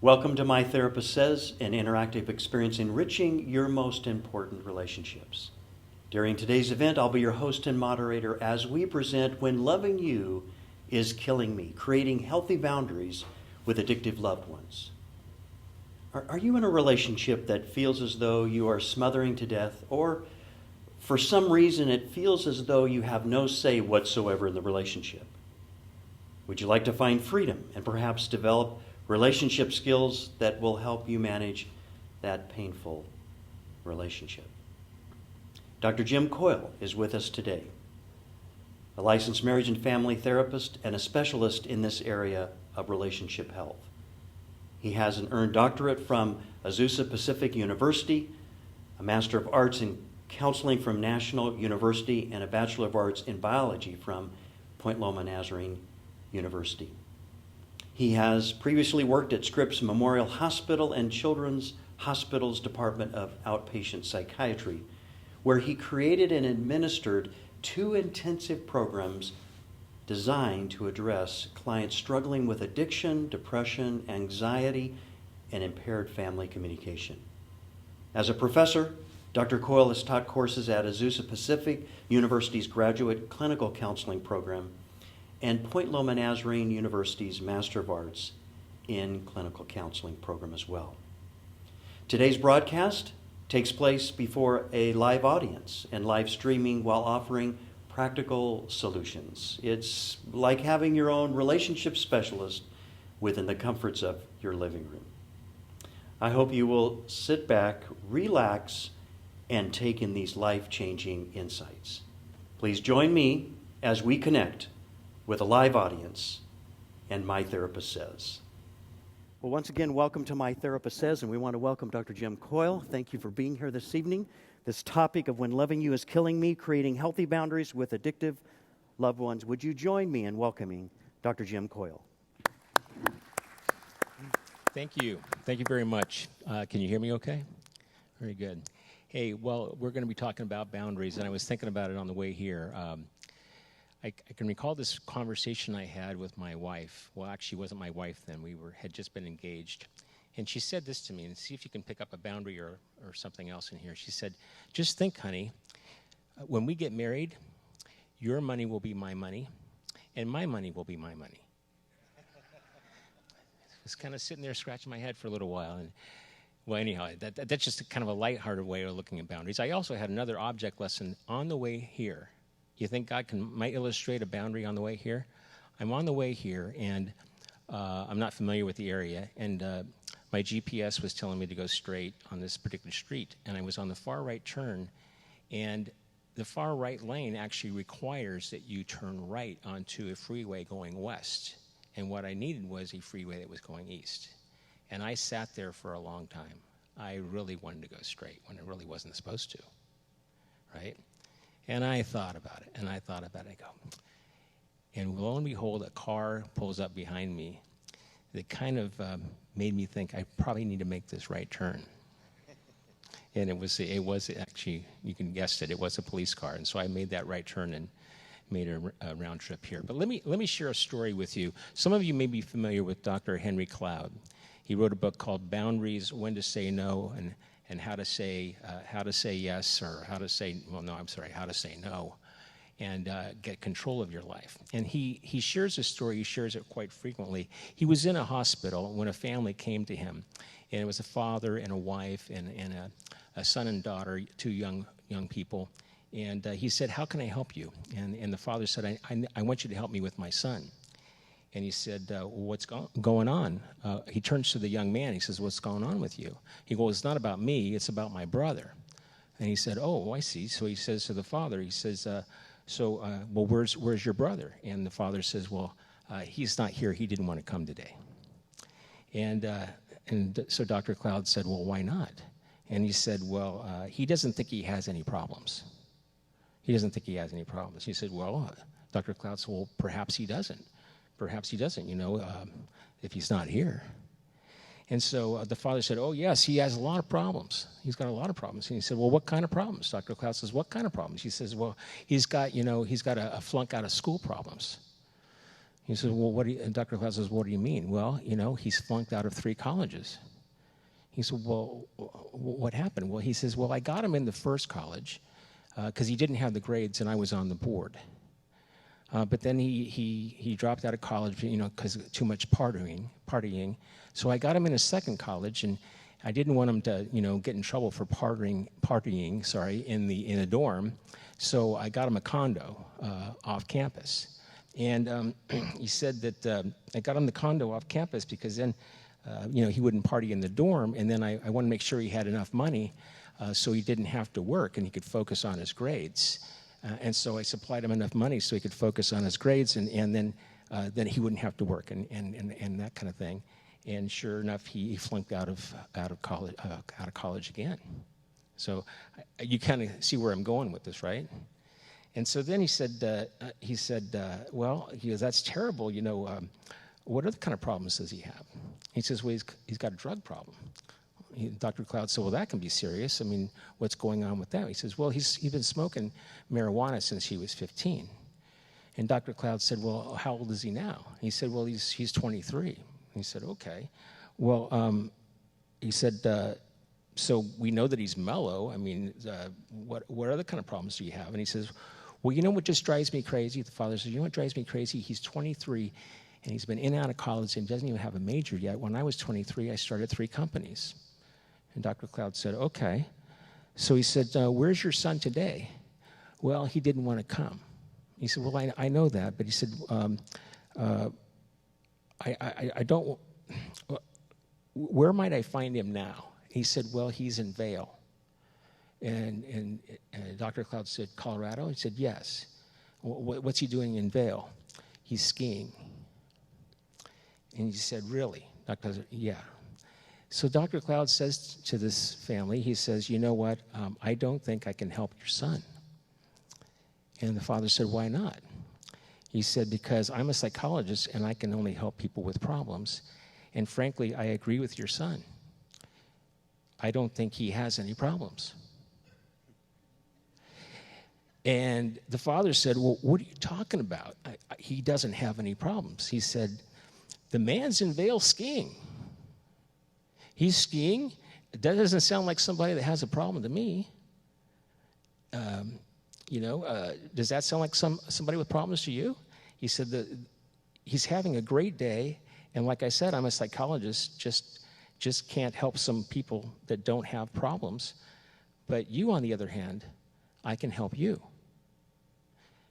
Welcome to My Therapist Says, an interactive experience enriching your most important relationships. During today's event, I'll be your host and moderator as we present When Loving You is Killing Me, Creating Healthy Boundaries with Addictive Loved Ones. Are you in a relationship that feels as though you are smothering to death, or for some reason it feels as though you have no say whatsoever in the relationship? Would you like to find freedom and perhaps develop relationship skills that will help you manage that painful relationship? Dr. Jim Coyle is with us today, a licensed marriage and family therapist and a specialist in this area of relationship health. He has an earned doctorate from Azusa Pacific University, a Master of Arts in Counseling from National University, and a Bachelor of Arts in Biology from Point Loma Nazarene University. He has previously worked at Scripps Memorial Hospital and Children's Hospital's Department of Outpatient Psychiatry, where he created and administered 2 intensive programs designed to address clients struggling with addiction, depression, anxiety, and impaired family communication. As a professor, Dr. Coyle has taught courses at Azusa Pacific University's Graduate Clinical Counseling Program and Point Loma Nazarene University's Master of Arts in Clinical Counseling program as well. Today's broadcast takes place before a live audience and live streaming while offering practical solutions. It's like having your own relationship specialist within the comforts of your living room. I hope you will sit back, relax, and take in these life-changing insights. Please join me as we connect with a live audience and My Therapist Says. Well, once again, welcome to My Therapist Says, and we want to welcome Dr. Jim Coyle. Thank you for being here this evening. This topic of When Loving You is Killing Me, Creating Healthy Boundaries with Addictive Loved Ones. Would you join me in welcoming Dr. Jim Coyle? Thank you. Thank you very much. Can you hear me okay? Very good. Hey, well, we're going to be talking about boundaries, and I was thinking about it on the way here. I can recall this conversation I had with my wife. Well, actually, it wasn't my wife then. We had just been engaged. And she said this to me, and see if you can pick up a boundary or something else in here. She said, just think, honey, when we get married, your money will be my money, and my money will be my money. I was kind of sitting there scratching my head for a little while. And well, anyhow, that's just kind of a lighthearted way of looking at boundaries. I also had another object lesson on the way here. You think God might illustrate a boundary on the way here? I'm on the way here, and I'm not familiar with the area, and my GPS was telling me to go straight on this particular street, and I was on the far right turn, and the far right lane actually requires that you turn right onto a freeway going west, and what I needed was a freeway that was going east, and I sat there for a long time. I really wanted to go straight when it really wasn't supposed to, right? And I thought about it, and I thought about it. I go, and lo and behold, a car pulls up behind me that kind of made me think I probably need to make this right turn. And it was actually, you can guess it was a police car. And so I made that right turn and made a round trip here. But let me share a story with you. Some of you may be familiar with Dr. Henry Cloud. He wrote a book called Boundaries: When to Say No and how to say yes, or how to say no, and get control of your life. And he shares a story. He shares it quite frequently. He was in a hospital when a family came to him, and it was a father and a wife and a son and daughter, 2 young people. And he said, "How can I help you?" And the father said, I want you to help me with my son." And he said, "What's going on?" He turns to the young man. He says, "What's going on with you?" He goes, "It's not about me. It's about my brother." And he said, "Oh, I see." So he says to the father, he says, well, where's your brother?" And the father says, "Well, he's not here. He didn't want to come today." And so Dr. Cloud said, "Well, why not?" And he said, "Well, he doesn't think he has any problems. He doesn't think he has any problems." He said, "Well," Dr. Cloud said, "Well, perhaps he doesn't. Perhaps he doesn't, if he's not here." And so the father said, "Oh, yes, he has a lot of problems. He's got a lot of problems." And he said, "Well, what kind of problems?" Dr. Cloud says, "What kind of problems?" He says, "Well, he's got a flunk out of school problems. He says, well, and Dr. Cloud says, what do you mean? Well, he's flunked out of 3 colleges. He said, well, what happened? Well, he says, well, I got him in the first college because he didn't have the grades and I was on the board. But then he dropped out of college, because of too much partying. So I got him in a second college, and I didn't want him to, get in trouble for partying, in a dorm. So I got him a condo off campus. And he said that I got him the condo off campus because then, he wouldn't party in the dorm. And then I wanted to make sure he had enough money so he didn't have to work and he could focus on his grades. And so I supplied him enough money so he could focus on his grades, and then he wouldn't have to work and that kind of thing. And sure enough, he flunked out of college again. So you kind of see where I'm going with this, right? And so then he said, well, that's terrible. What other kind of problems does he have? He says, well, he's got a drug problem. Dr. Cloud said, well, that can be serious. I mean, what's going on with that? He says, well, he's been smoking marijuana since he was 15. And Dr. Cloud said, well, how old is he now? He said, well, he's 23. He said, okay. Well, he said, so we know that he's mellow. I mean, what other kind of problems do you have? And he says, well, you know what just drives me crazy? The father says, you know what drives me crazy? He's 23, and he's been in and out of college and doesn't even have a major yet. When I was 23, I started 3 companies. And Dr. Cloud said, okay. So he said, where's your son today? Well, he didn't want to come. He said, well, I know that. But he said, I don't, where might I find him now? He said, well, he's in Vail. And Dr. Cloud said, Colorado? He said, yes. What's he doing in Vail? He's skiing. And he said, really? Dr. Cloud said, yeah. So Dr. Cloud says to this family, he says, you know what, I don't think I can help your son. And the father said, why not? He said, because I'm a psychologist and I can only help people with problems. And frankly, I agree with your son. I don't think he has any problems. And the father said, well, what are you talking about? He doesn't have any problems. He said, the man's in Vail skiing. He's skiing. That doesn't sound like somebody that has a problem to me. Does that sound like somebody with problems to you? He said that he's having a great day, and like I said, I'm a psychologist, just can't help some people that don't have problems. But you, on the other hand, I can help you.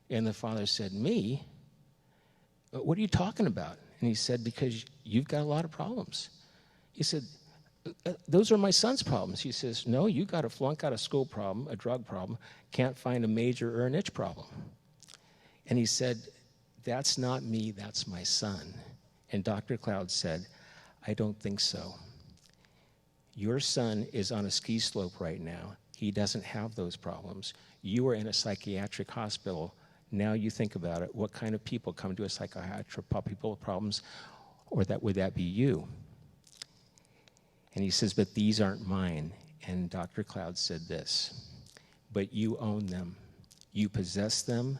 And the father said, me? What are you talking about? And he said, because you've got a lot of problems. He said, those are my son's problems. He says, no, you got a flunk out of school problem, a drug problem, can't find a major or a niche problem. And he said, that's not me, that's my son. And Dr. Cloud said, I don't think so. Your son is on a ski slope right now. He doesn't have those problems. You are in a psychiatric hospital. Now you think about it. What kind of people come to a psychiatric, people with problems, or would that be you? And he says, but these aren't mine. And Dr. Cloud said this, but you own them. You possess them.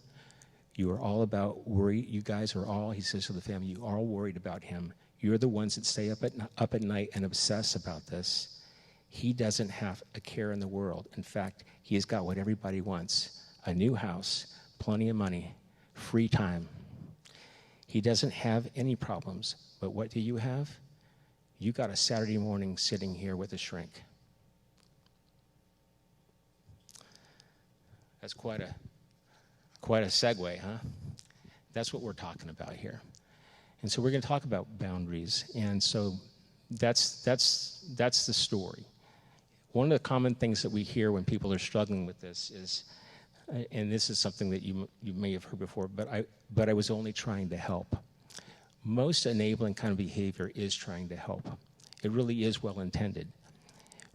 You are all about worry. You guys are all, he says to the family, you are all worried about him. You're the ones that stay up at night and obsess about this. He doesn't have a care in the world. In fact, he has got what everybody wants, a new house, plenty of money, free time. He doesn't have any problems. But what do you have? You got a Saturday morning sitting here with a shrink. That's quite a segue, huh? That's what we're talking about here. And so we're going to talk about boundaries. And so that's the story. One of the common things that we hear when people are struggling with this is, and this is something that you may have heard before, but I was only trying to help. Most enabling kind of behavior is trying to help. It really is well-intended.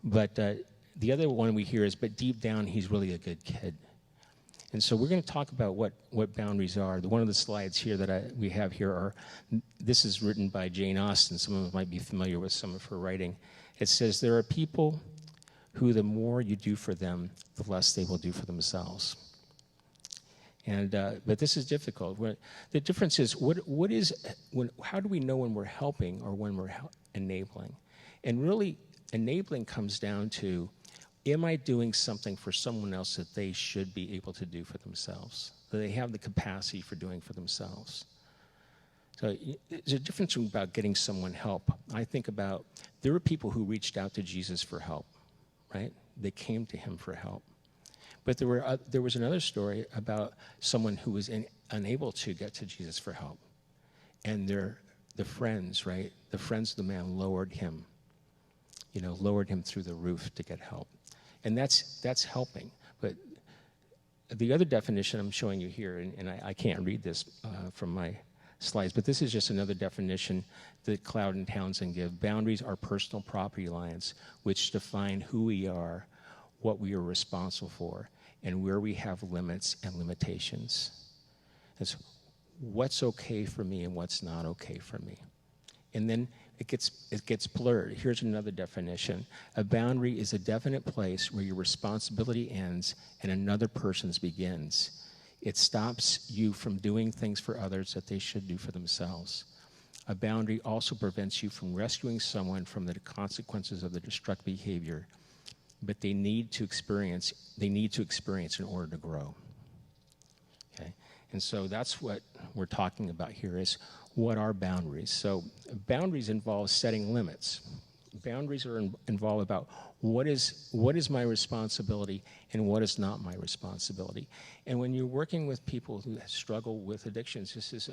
But the other one we hear is, but deep down, he's really a good kid. And so we're going to talk about what boundaries are. One of the slides here that we have here this is written by Jane Austen. Some of you might be familiar with some of her writing. It says, there are people who the more you do for them, the less they will do for themselves. And but this is difficult. The difference is how do we know when we're helping or when we're enabling? And really, enabling comes down to, am I doing something for someone else that they should be able to do for themselves, that they have the capacity for doing for themselves? So there's a difference about getting someone help. I think about, there were people who reached out to Jesus for help, right? They came to him for help. But there was another story about someone who was unable to get to Jesus for help. And the friends, right? The friends of the man lowered him through the roof to get help. And that's helping. But the other definition I'm showing you here, and I can't read this from my slides, but this is just another definition that Cloud and Townsend give. Boundaries are personal property lines which define who we are, what we are responsible for, and where we have limits and limitations. It's what's okay for me and what's not okay for me. And then it gets blurred. Here's another definition. A boundary is a definite place where your responsibility ends and another person's begins. It stops you from doing things for others that they should do for themselves. A boundary also prevents you from rescuing someone from the consequences of the destructive behavior, but they need to experience in order to grow. Okay? And so that's what we're talking about here, is what are boundaries? So boundaries involve setting limits. Boundaries are involved about what is my responsibility and what is not my responsibility. And when you're working with people who struggle with addictions, this is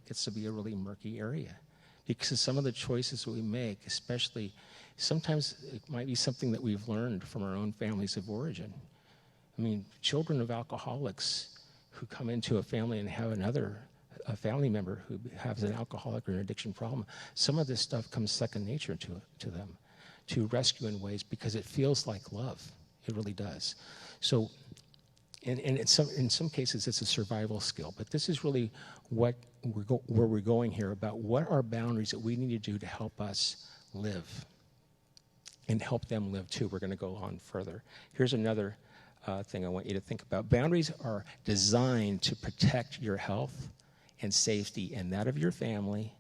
gets to be a really murky area, because some of the choices that we make, especially sometimes it might be something that we've learned from our own families of origin. I mean, children of alcoholics who come into a family and have a family member who has an alcoholic or an addiction problem, some of this stuff comes second nature to them, to rescue in ways because it feels like love. It really does. So, and in some cases it's a survival skill, but this is really where we're going here, about what are boundaries that we need to do to help us live and help them live too. We're going to go on further. Here's another thing I want you to think about. Boundaries are designed to protect your health and safety, and that of your family,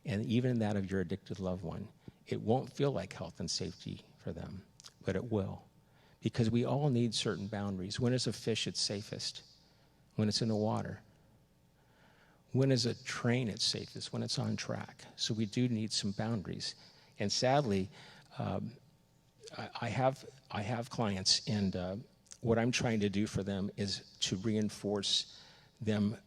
and even that of your addicted loved one. It won't feel like health and safety for them, but it will. Because we all need certain boundaries. When is a fish its safest? When it's in the water. When is a train its safest? When it's on track. So we do need some boundaries. And sadly, I have clients, and what I'm trying to do for them is to reinforce them.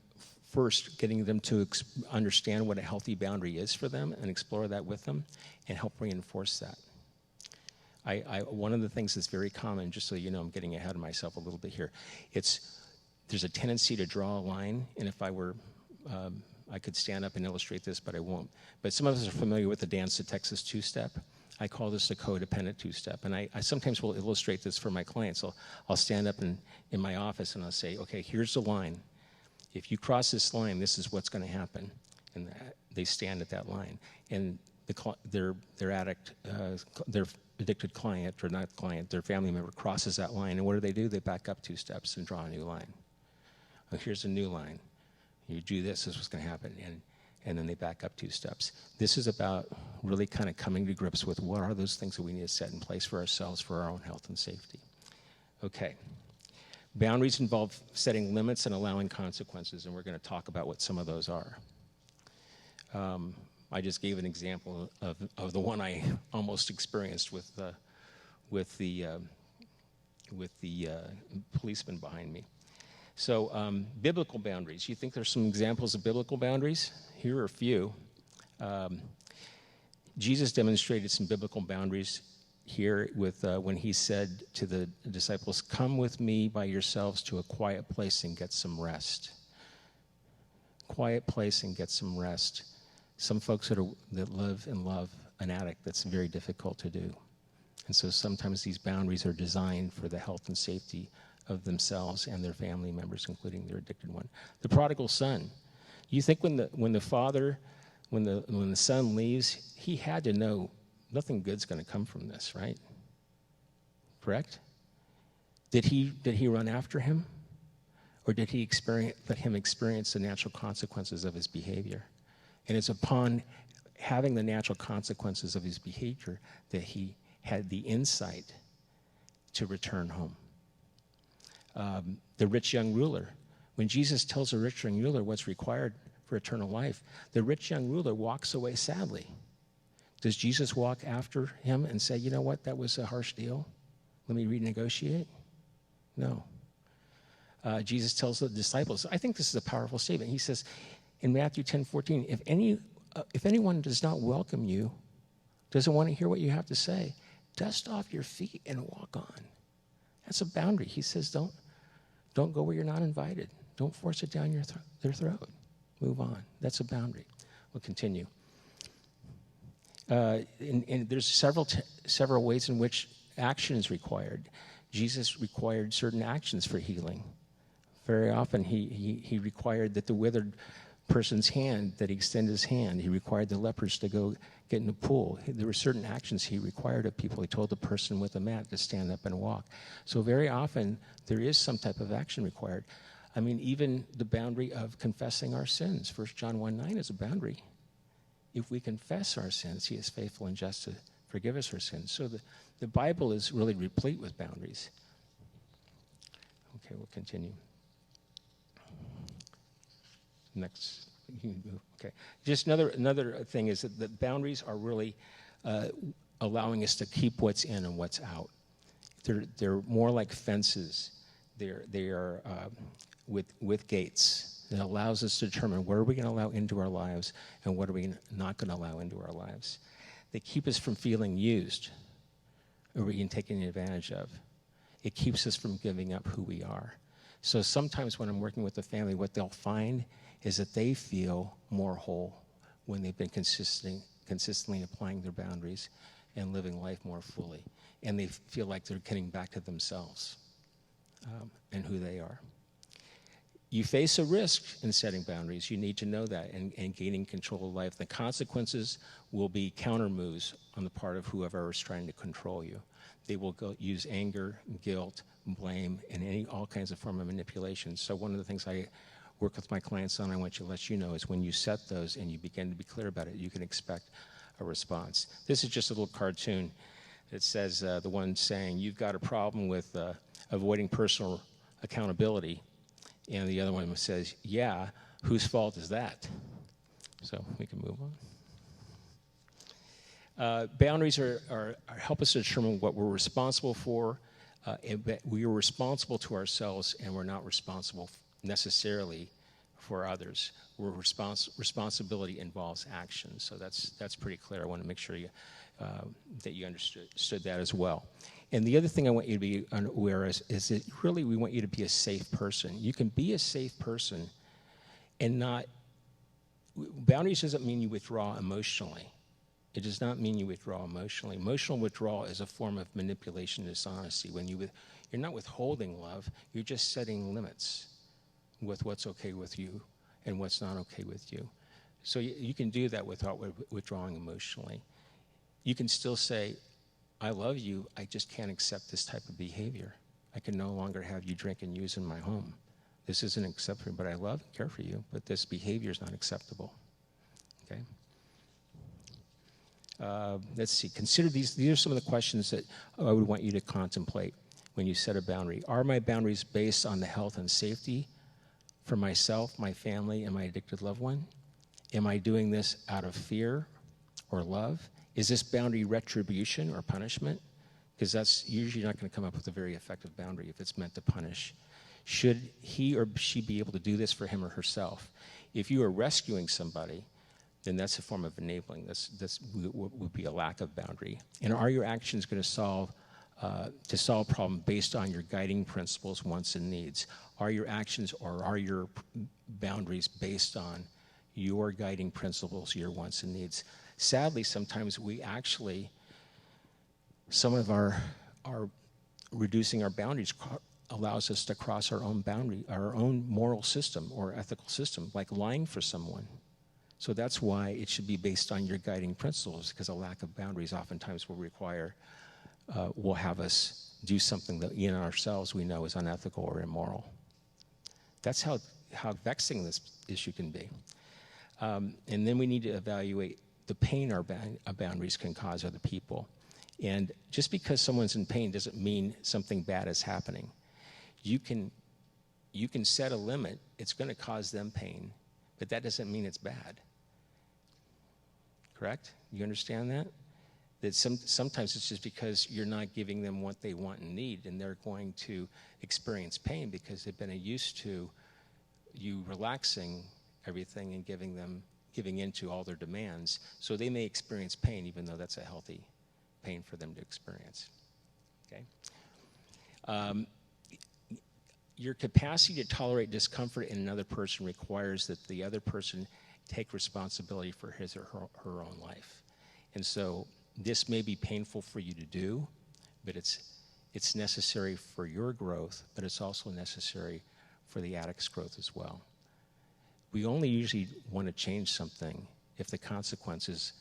First, getting them to understand what a healthy boundary is for them and explore that with them and help reinforce that. One of the things that's very common, just so you know, I'm getting ahead of myself a little bit here, there's a tendency to draw a line, and if I were, I could stand up and illustrate this, but I won't. But some of us are familiar with the dance, the Texas two-step. I call this a codependent two-step, and I sometimes will illustrate this for my clients. I'll stand up in my office and I'll say, okay, here's the line. If you cross this line, this is what's going to happen. And they stand at that line. And their addicted client, or not client, their family member crosses that line. And what do? They back up 2 steps and draw a new line. Oh, here's a new line. You do this is what's going to happen. And then they back up 2 steps. This is about really kind of coming to grips with what are those things that we need to set in place for ourselves, for our own health and safety. Okay. Boundaries involve setting limits and allowing consequences, and we're going to talk about what some of those are. I just gave an example of the one I almost experienced with the policeman behind me. So biblical boundaries. You think there's some examples of biblical boundaries? Here are a few. Jesus demonstrated some biblical boundaries here with when he said to the disciples, "Come with me by yourselves to a quiet place and get some rest." Quiet place and get some rest. Some folks that live and love an addict, that's very difficult to do. And so sometimes these boundaries are designed for the health and safety of themselves and their family members, including their addicted one. The prodigal son. You think when the son leaves, he had to know nothing good's going to come from this, right? Correct? Did he run after him? Or did he let him experience the natural consequences of his behavior? And it's upon having the natural consequences of his behavior that he had the insight to return home. The rich young ruler. When Jesus tells the rich young ruler what's required for eternal life, the rich young ruler walks away sadly. Does Jesus walk after him and say, you know what, that was a harsh deal? Let me renegotiate? No. Jesus tells the disciples, I think this is a powerful statement. He says in Matthew 10:14, if anyone does not welcome you, doesn't want to hear what you have to say, dust off your feet and walk on. That's a boundary. He says, don't go where you're not invited. Don't force it down their throat. Move on. That's a boundary. We'll continue. And there's several ways in which action is required. Jesus required certain actions for healing. Very often he required that the withered person's hand, that he extend his hand. He required the lepers to go get in the pool. There were certain actions he required of people. He told the person with a mat to stand up and walk. So very often there is some type of action required. I mean, even the boundary of confessing our sins. 1 John 1:9 is a boundary. If we confess our sins, he is faithful and just to forgive us our sins. So the Bible is really replete with boundaries. Okay, we'll continue. Next. Okay. Just another thing is that the boundaries are really allowing us to keep what's in and what's out. They're more like fences. They are with gates. It allows us to determine what are we going to allow into our lives and what are we not going to allow into our lives. They keep us from feeling used or being taken advantage of. It keeps us from giving up who we are. So sometimes when I'm working with a family, what they'll find is that they feel more whole when they've been consistently applying their boundaries and living life more fully. And they feel like they're getting back to themselves and who they are. You face a risk in setting boundaries. You need to know that and gaining control of life. The consequences will be counter moves on the part of whoever is trying to control you. They will use anger, guilt, blame, and all kinds of form of manipulation. So one of the things I work with my clients on, I want to let you know, is when you set those and you begin to be clear about it, you can expect a response. This is just a little cartoon that says the one saying, you've got a problem with avoiding personal accountability. And the other one says, yeah, whose fault is that? So we can move on. Boundaries are help us to determine what we're responsible for. We are responsible to ourselves, and we're not responsible necessarily for others. Responsibility involves action, so that's pretty clear. I want to make sure that you understood that as well. And the other thing I want you to be aware of is that really we want you to be a safe person. You can be a safe person and not. Boundaries doesn't mean you withdraw emotionally. It does not mean you withdraw emotionally. Emotional withdrawal is a form of manipulation and dishonesty. When you're not withholding love, you're just setting limits with what's okay with you and what's not okay with you. So you can do that without withdrawing emotionally. You can still say, I love you, I just can't accept this type of behavior. I can no longer have you drink and use in my home. This isn't acceptable, but I love and care for you, but this behavior is not acceptable. Okay? Let's see. Consider these are some of the questions that I would want you to contemplate when you set a boundary. Are my boundaries based on the health and safety for myself, my family, and my addicted loved one? Am I doing this out of fear or love? Is this boundary retribution or punishment? Because that's usually not going to come up with a very effective boundary if it's meant to punish. Should he or she be able to do this for him or herself? If you are rescuing somebody, then that's a form of enabling. This would be a lack of boundary. And are your actions going to solve a problem based on your guiding principles, wants, and needs? Are your actions or are your boundaries based on your guiding principles, your wants and needs? Sadly, sometimes some of our reducing our boundaries allows us to cross our own boundary, our own moral system or ethical system, like lying for someone. So that's why it should be based on your guiding principles, because a lack of boundaries oftentimes will have us do something that in ourselves we know is unethical or immoral. That's how vexing this issue can be. And then we need to evaluate the pain our boundaries can cause other people. And just because someone's in pain doesn't mean something bad is happening. You can set a limit. It's going to cause them pain, but that doesn't mean it's bad. Correct? You understand that? That sometimes it's just because you're not giving them what they want and need, and they're going to experience pain because they've been used to you relaxing everything and giving into all their demands. So they may experience pain, even though that's a healthy pain for them to experience. Okay? Your capacity to tolerate discomfort in another person requires that the other person take responsibility for his or her own life. And so this may be painful for you to do, but it's necessary for your growth, but it's also necessary for the addict's growth as well. We only usually want to change something if the consequences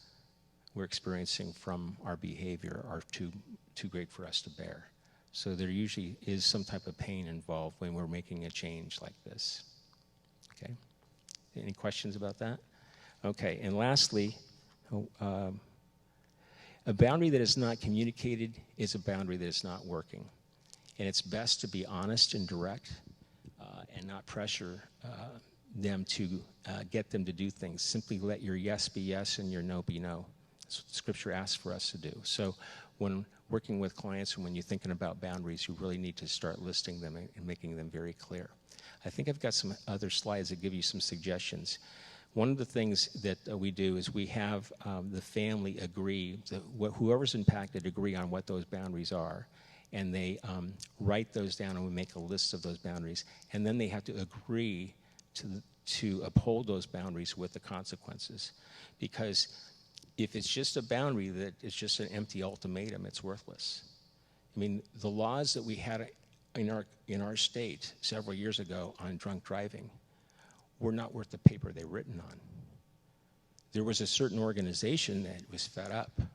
we're experiencing from our behavior are too great for us to bear. So there usually is some type of pain involved when we're making a change like this. Okay? Any questions about that? Okay, and lastly, a boundary that is not communicated is a boundary that is not working. And it's best to be honest and direct and not pressure them to get them to do things. Simply let your yes be yes and your no be no. That's what Scripture asks for us to do. So when working with clients and when you're thinking about boundaries, you really need to start listing them and making them very clear. I think I've got some other slides that give you some suggestions. One of the things that we do is we have the family agree, whoever's impacted agree on what those boundaries are, and they write those down, and we make a list of those boundaries, and then they have to agree to uphold those boundaries with the consequences. Because if it's just a boundary that is just an empty ultimatum, it's worthless. I mean, the laws that we had in our state several years ago on drunk driving were not worth the paper they're written on. There was a certain organization that was fed up. Do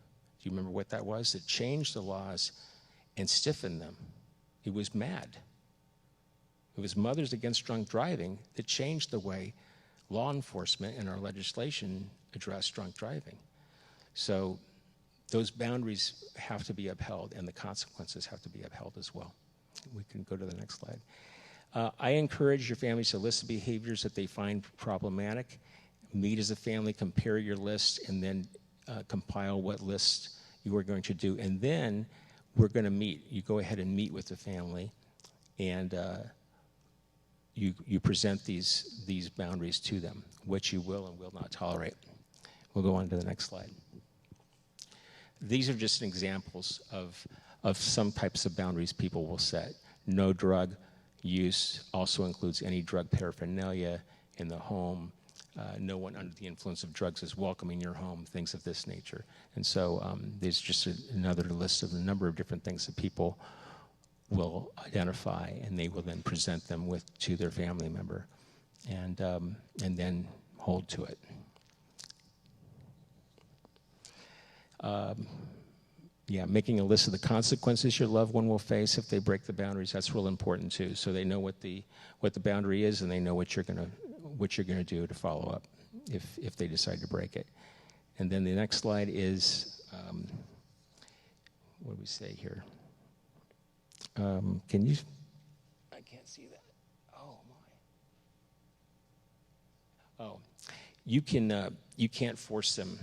you remember what that was? That changed the laws and stiffened them. It was MAD. It was Mothers Against Drunk Driving that changed the way law enforcement and our legislation addressed drunk driving. So those boundaries have to be upheld, and the consequences have to be upheld as well. We can go to the next slide. I encourage your families to list the behaviors that they find problematic. Meet as a family, compare your list, and then compile what list you are going to do. And then we're going to meet. You go ahead and meet with the family, and you present these boundaries to them, what you will and will not tolerate. We'll go on to the next slide. These are just examples of some types of boundaries people will set. No drug use also includes any drug paraphernalia in the home. No one under the influence of drugs is welcome in your home, things of this nature. And so there's just another list of a number of different things that people will identify, and they will then present them to their family member and then hold to it. Making a list of the consequences your loved one will face if they break the boundaries, that's real important too. So they know what the boundary is, and they know what you're gonna do to follow up if they decide to break it. And then the next slide is what do we say here? Can you? I can't see that. Oh my. Oh, you can't force them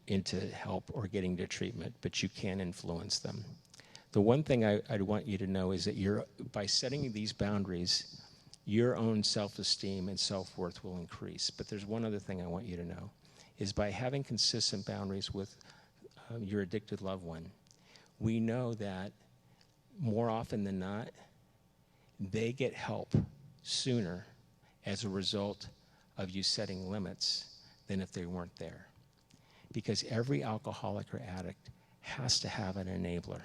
into help or getting to treatment, but you can influence them. The one thing I'd want you to know is that by setting these boundaries, your own self-esteem and self-worth will increase. But there's one other thing I want you to know, is by having consistent boundaries with your addicted loved one, we know that more often than not, they get help sooner as a result of you setting limits than if they weren't there. Because every alcoholic or addict has to have an enabler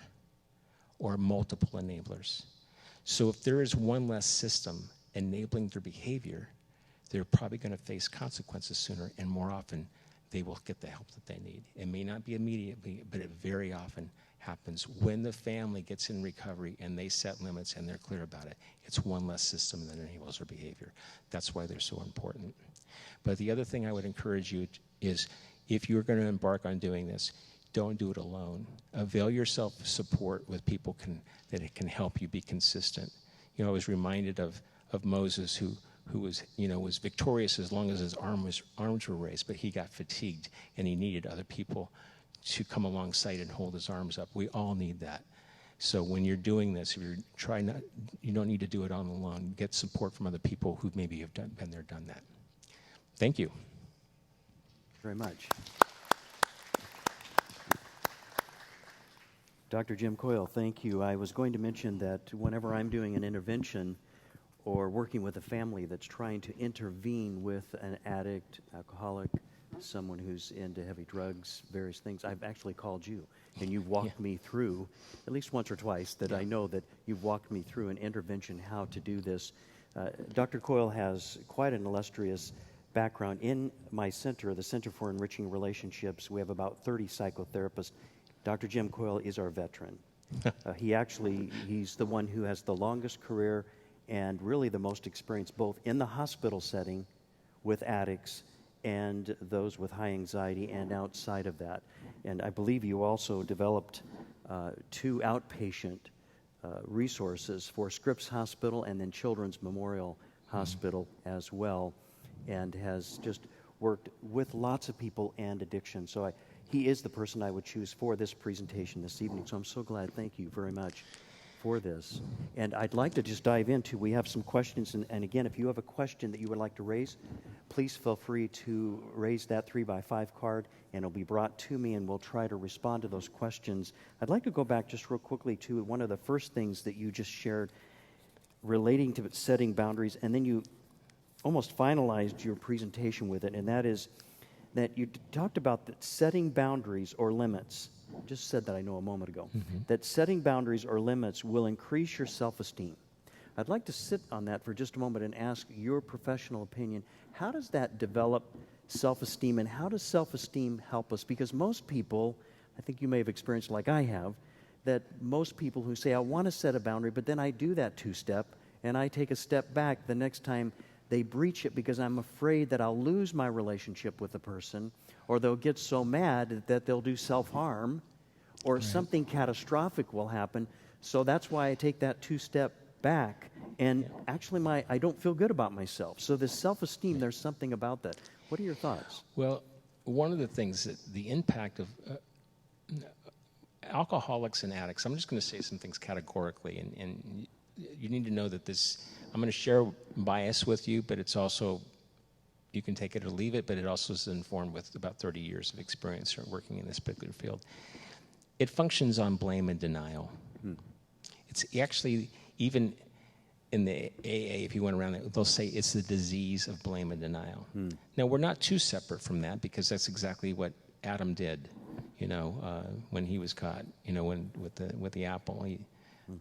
or multiple enablers. So if there is one less system enabling their behavior, they're probably going to face consequences sooner, and more often they will get the help that they need. It may not be immediately, but it very often happens when the family gets in recovery and they set limits and they're clear about it. It's one less system that enables their behavior. That's why they're so important. But the other thing I would encourage you is, if you're going to embark on doing this, don't do it alone. Avail yourself of support with people that it can help you be consistent. You know, I was reminded of Moses, who was, was victorious as long as his arms were raised, but he got fatigued and he needed other people to come alongside and hold his arms up. We all need that. So when you're doing this, if you don't need to do it on alone. Get support from other people who maybe have been there, done that. Thank you. Very much. Dr. Jim Coyle, thank you. I was going to mention that whenever I'm doing an intervention or working with a family that's trying to intervene with an addict, alcoholic, someone who's into heavy drugs, various things, I've actually called you, and you've walked me through, at least once or twice, that I know that you've walked me through an intervention, how to do this. Dr. Coyle has quite an illustrious background. In my center, the Center for Enriching Relationships, we have about 30 psychotherapists. Dr. Jim Coyle is our veteran. He's the one who has the longest career and really the most experience, both in the hospital setting with addicts and those with high anxiety and outside of that. And I believe you also developed 2 outpatient resources for Scripps Hospital and then Children's Memorial Hospital as well, and has just worked with lots of people and addiction. So he is the person I would choose for this presentation this evening. So I'm so glad. Thank you very much for this. And I'd like to just dive into, we have some questions. And again, if you have a question that you would like to raise, please feel free to raise that 3x5 card, and it'll be brought to me, and we'll try to respond to those questions. I'd like to go back just real quickly to one of the first things that you just shared relating to setting boundaries, and then you almost finalized your presentation with it, and that is that you talked about that setting boundaries or limits, just said that I know a moment ago, that setting boundaries or limits will increase your self-esteem. I'd like to sit on that for just a moment and ask your professional opinion. How does that develop self-esteem, and how does self-esteem help us? Because most people, I think you may have experienced like I have, that most people who say, I want to set a boundary, but then I do that 2-step, and I take a step back the next time they breach it because I'm afraid that I'll lose my relationship with the person, or they'll get so mad that they'll do self-harm, or something catastrophic will happen. So that's why I take that 2-step back, and actually I don't feel good about myself. So this self-esteem, there's something about that. What are your thoughts? Well, one of the things that the impact of alcoholics and addicts, I'm just going to say some things categorically, and you need to know that I'm going to share bias with you, but it's also, you can take it or leave it, but it also is informed with about 30 years of experience working in this particular field. It functions on blame and denial. It's actually, even in the AA, if you went around it, they'll say it's the disease of blame and denial. Now, we're not too separate from that, because that's exactly what Adam did, when he was caught, with the apple.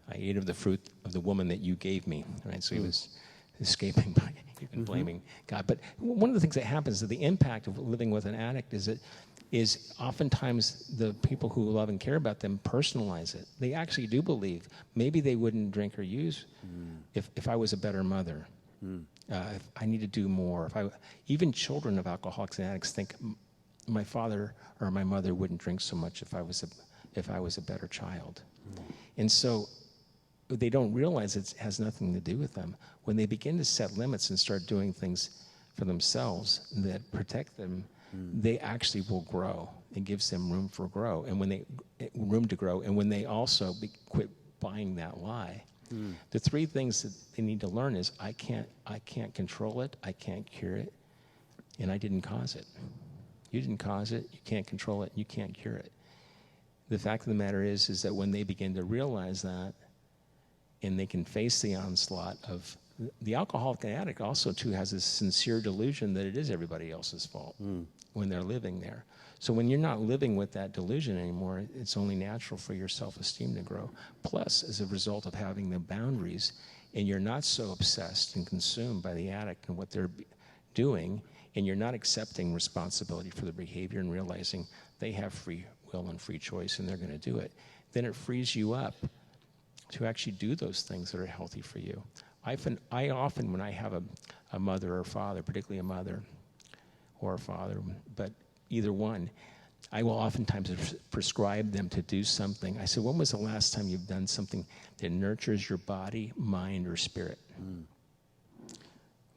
I ate of the fruit of the woman that you gave me, right? So he was escaping by even blaming God. But one of the things that happens, that the impact of living with an addict is oftentimes the people who love and care about them personalize it. They actually do believe maybe they wouldn't drink or use if I was a better mother. If I need to do more. Even children of alcoholics and addicts think my father or my mother wouldn't drink so much if I was a better child. And so they don't realize it has nothing to do with them. When they begin to set limits and start doing things for themselves that protect them, they actually will grow. It gives them room to grow. And when they also quit buying that lie, the 3 things that they need to learn is I can't control it, I can't cure it, and I didn't cause it. You didn't cause it, you can't control it, you can't cure it. The fact of the matter is that when they begin to realize that, and they can face the onslaught of the alcoholic and addict also too has this sincere delusion that it is everybody else's fault when they're living there. So when you're not living with that delusion anymore, it's only natural for your self-esteem to grow. Plus, as a result of having the boundaries, and you're not so obsessed and consumed by the addict and what they're doing, and you're not accepting responsibility for their behavior and realizing they have free will and free choice and they're going to do it, then it frees you up to actually do those things that are healthy for you. I often, when I have a mother or father, particularly a mother or a father, but either one, I will oftentimes prescribe them to do something. I said, when was the last time you've done something that nurtures your body, mind, or spirit?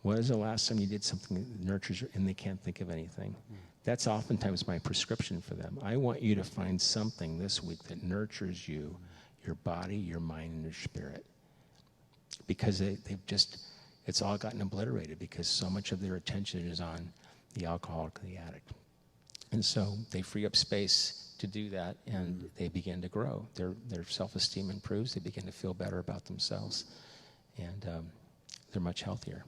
When was the last time you did something that nurtures and they can't think of anything? That's oftentimes my prescription for them. I want you to find something this week that nurtures you, your body, your mind, and your spirit. Because they've just, it's all gotten obliterated because so much of their attention is on the alcoholic, the addict. And so they free up space to do that, and they begin to grow. Their self-esteem improves. They begin to feel better about themselves, and they're much healthier.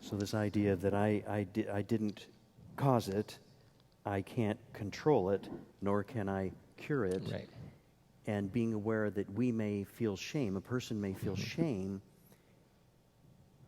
So this idea that I didn't cause it, I can't control it, nor can I cure it. Right. And being aware that we may feel shame, a person may feel shame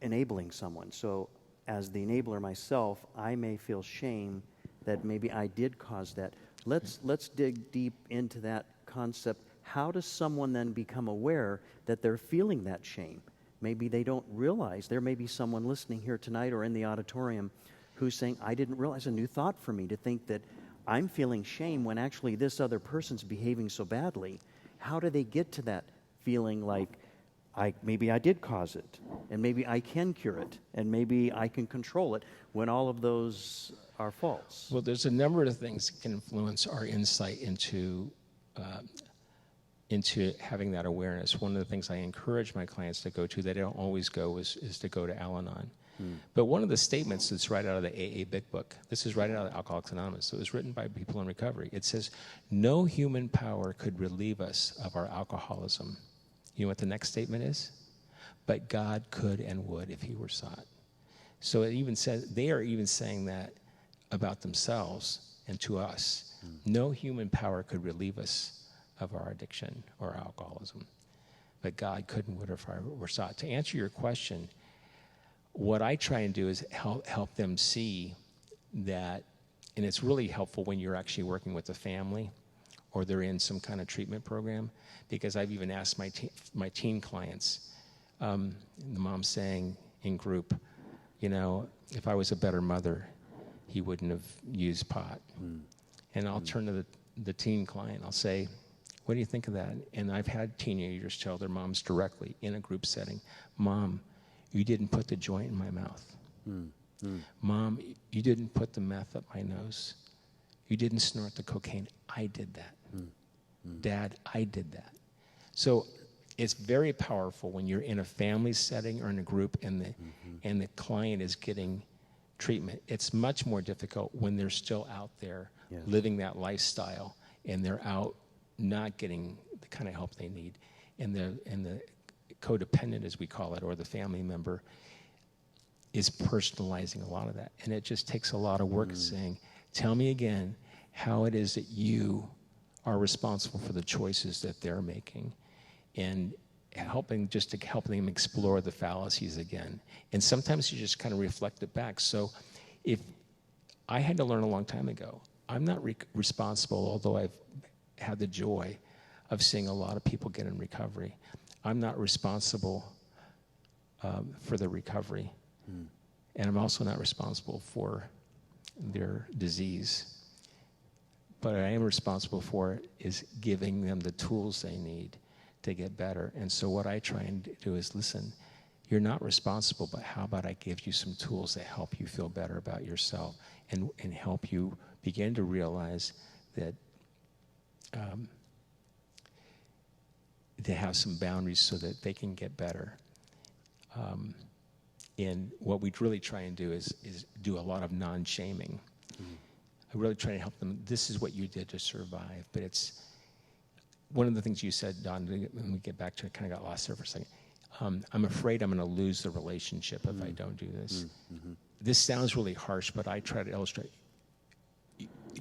enabling someone. So as the enabler myself, I may feel shame that maybe I did cause that. Let's dig deep into that concept. How does someone then become aware that they're feeling that shame? Maybe they don't realize. There may be someone listening here tonight or in the auditorium who's saying, I didn't realize, a new thought for me to think that I'm feeling shame when actually this other person's behaving so badly. How do they get to that feeling like, maybe I did cause it, and maybe I can cure it, and maybe I can control it, when all of those are false? Well, there's a number of things that can influence our insight into having that awareness. One of the things I encourage my clients to go to, they don't always go, is to go to Al-Anon. But one of the statements that's right out of the AA Big Book, this is right out of Alcoholics Anonymous, so it was written by people in recovery. It says, no human power could relieve us of our alcoholism. You know what the next statement is? But God could and would if he were sought. So it even says, they are even saying that about themselves and to us. No human power could relieve us of our addiction or alcoholism. But God could and would if I were sought. To answer your question, what I try and do is help them see that, and it's really helpful when you're actually working with a family or they're in some kind of treatment program, because I've even asked my teen clients, the mom saying in group, you know, if I was a better mother, he wouldn't have used pot. And I'll turn to the teen client, I'll say, what do you think of that? And I've had teenagers tell their moms directly in a group setting, Mom, you didn't put the joint in my mouth. Mom, you didn't put the meth up my nose. You didn't snort the cocaine. I did that. Dad, I did that. So it's very powerful when you're in a family setting or in a group and the client is getting treatment. It's much more difficult when they're still out there living that lifestyle and they're out not getting the kind of help they need. And the codependent, as we call it, or the family member, is personalizing a lot of that. And it just takes a lot of work saying, tell me again how it is that you are responsible for the choices that they're making, and helping them explore the fallacies again. And sometimes you just kind of reflect it back. So if I had to learn a long time ago, I'm not responsible, although I've had the joy of seeing a lot of people get in recovery. I'm not responsible for the recovery. And I'm also not responsible for their disease. But what I am responsible for is giving them the tools they need to get better. And so what I try and do is, listen, you're not responsible, but how about I give you some tools that help you feel better about yourself and help you begin to realize that to have some boundaries so that they can get better. And what we really try and do is do a lot of non-shaming. I really try to help them. This is what you did to survive. But it's one of the things you said, Don, when we get back to it, kind of got lost there for a second. I'm afraid I'm going to lose the relationship if I don't do this. This sounds really harsh, but I try to illustrate.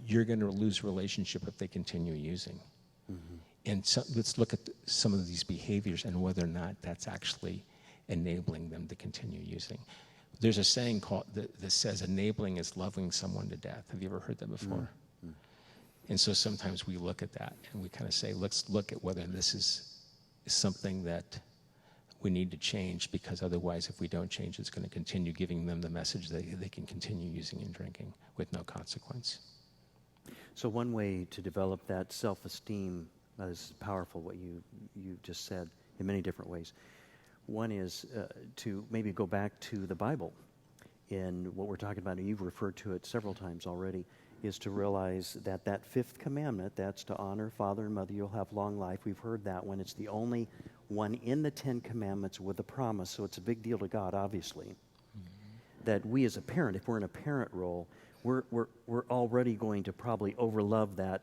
You're going to lose a relationship if they continue using. And so, let's look at some of these behaviors and whether or not that's actually enabling them to continue using. There's a saying that says enabling is loving someone to death. Have you ever heard that before? And so sometimes we look at that and we kind of say, let's look at whether this is something that we need to change, because otherwise, if we don't change, it's going to continue giving them the message that they can continue using and drinking with no consequence. So one way to develop that self-esteem is powerful, what you just said, in many different ways. One is to maybe go back to the Bible. In what we're talking about, and you've referred to it several times already, is to realize that that fifth commandment, that's to honor father and mother, you'll have long life. We've heard that one. It's the only one in the 10 Commandments with a promise, so it's a big deal to God, obviously. Mm-hmm. That we as a parent, if we're in a parent role, we're already going to probably overlove that.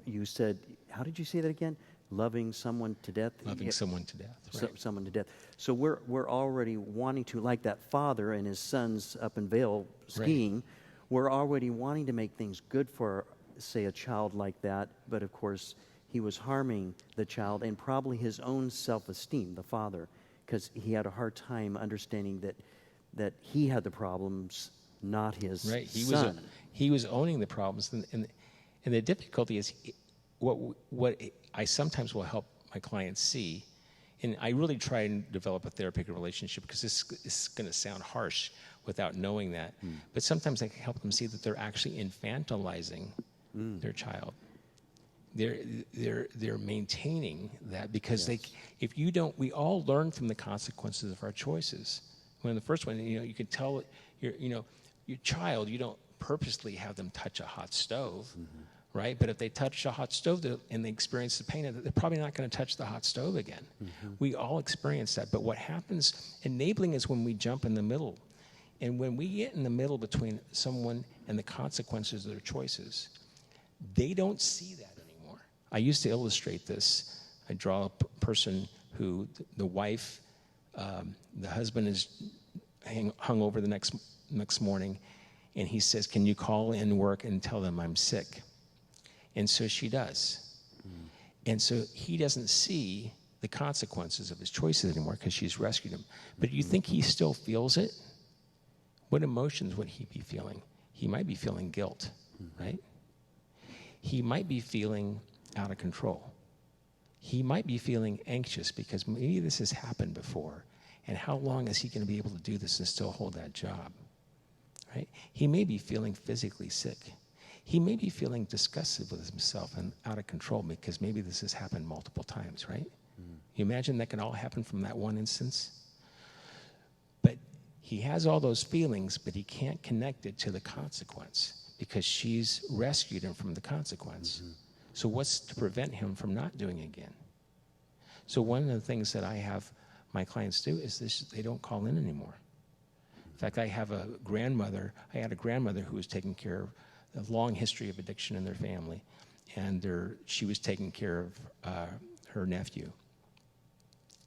You said, how did you say that again? Loving someone to death? Loving someone to death, right. Someone to death. So we're already wanting to, like that father and his sons up in Vail skiing, right. We're already wanting to make things good for, say, a child like that, but of course he was harming the child and probably his own self-esteem, the father, because he had a hard time understanding that he had the problems, not his son. He was owning the problems, and the difficulty is what I sometimes will help my clients see, and I really try and develop a therapeutic relationship, because this is going to sound harsh without knowing that, but sometimes I can help them see that they're actually infantilizing their child. They're maintaining that, because if you don't, we all learn from the consequences of our choices. When the first one, you can tell your child, you don't purposely have them touch a hot stove, right? But if they touch a hot stove and they experience the pain of it, they're probably not going to touch the hot stove again. Mm-hmm. We all experience that. But what happens, enabling, is when we jump in the middle. And when we get in the middle between someone and the consequences of their choices, they don't see that anymore. I used to illustrate this. I draw a person who, the wife, the husband is hung over the next morning, and he says, "Can you call in work and tell them I'm sick?" And so she does. And so he doesn't see the consequences of his choices anymore, because she's rescued him. But you think he still feels it? What emotions would he be feeling? He might be feeling guilt, right? He might be feeling out of control. He might be feeling anxious, because maybe this has happened before. And how long is he going to be able to do this and still hold that job, right? He may be feeling physically sick. He may be feeling disgusted with himself and out of control, because maybe this has happened multiple times, right? You imagine that can all happen from that one instance? But he has all those feelings, but he can't connect it to the consequence, because she's rescued him from the consequence. So what's to prevent him from not doing it again? So one of the things that I have my clients do is this: they don't call in anymore. In fact, I had a grandmother who was taking care of a long history of addiction in their family, and she was taking care of her nephew.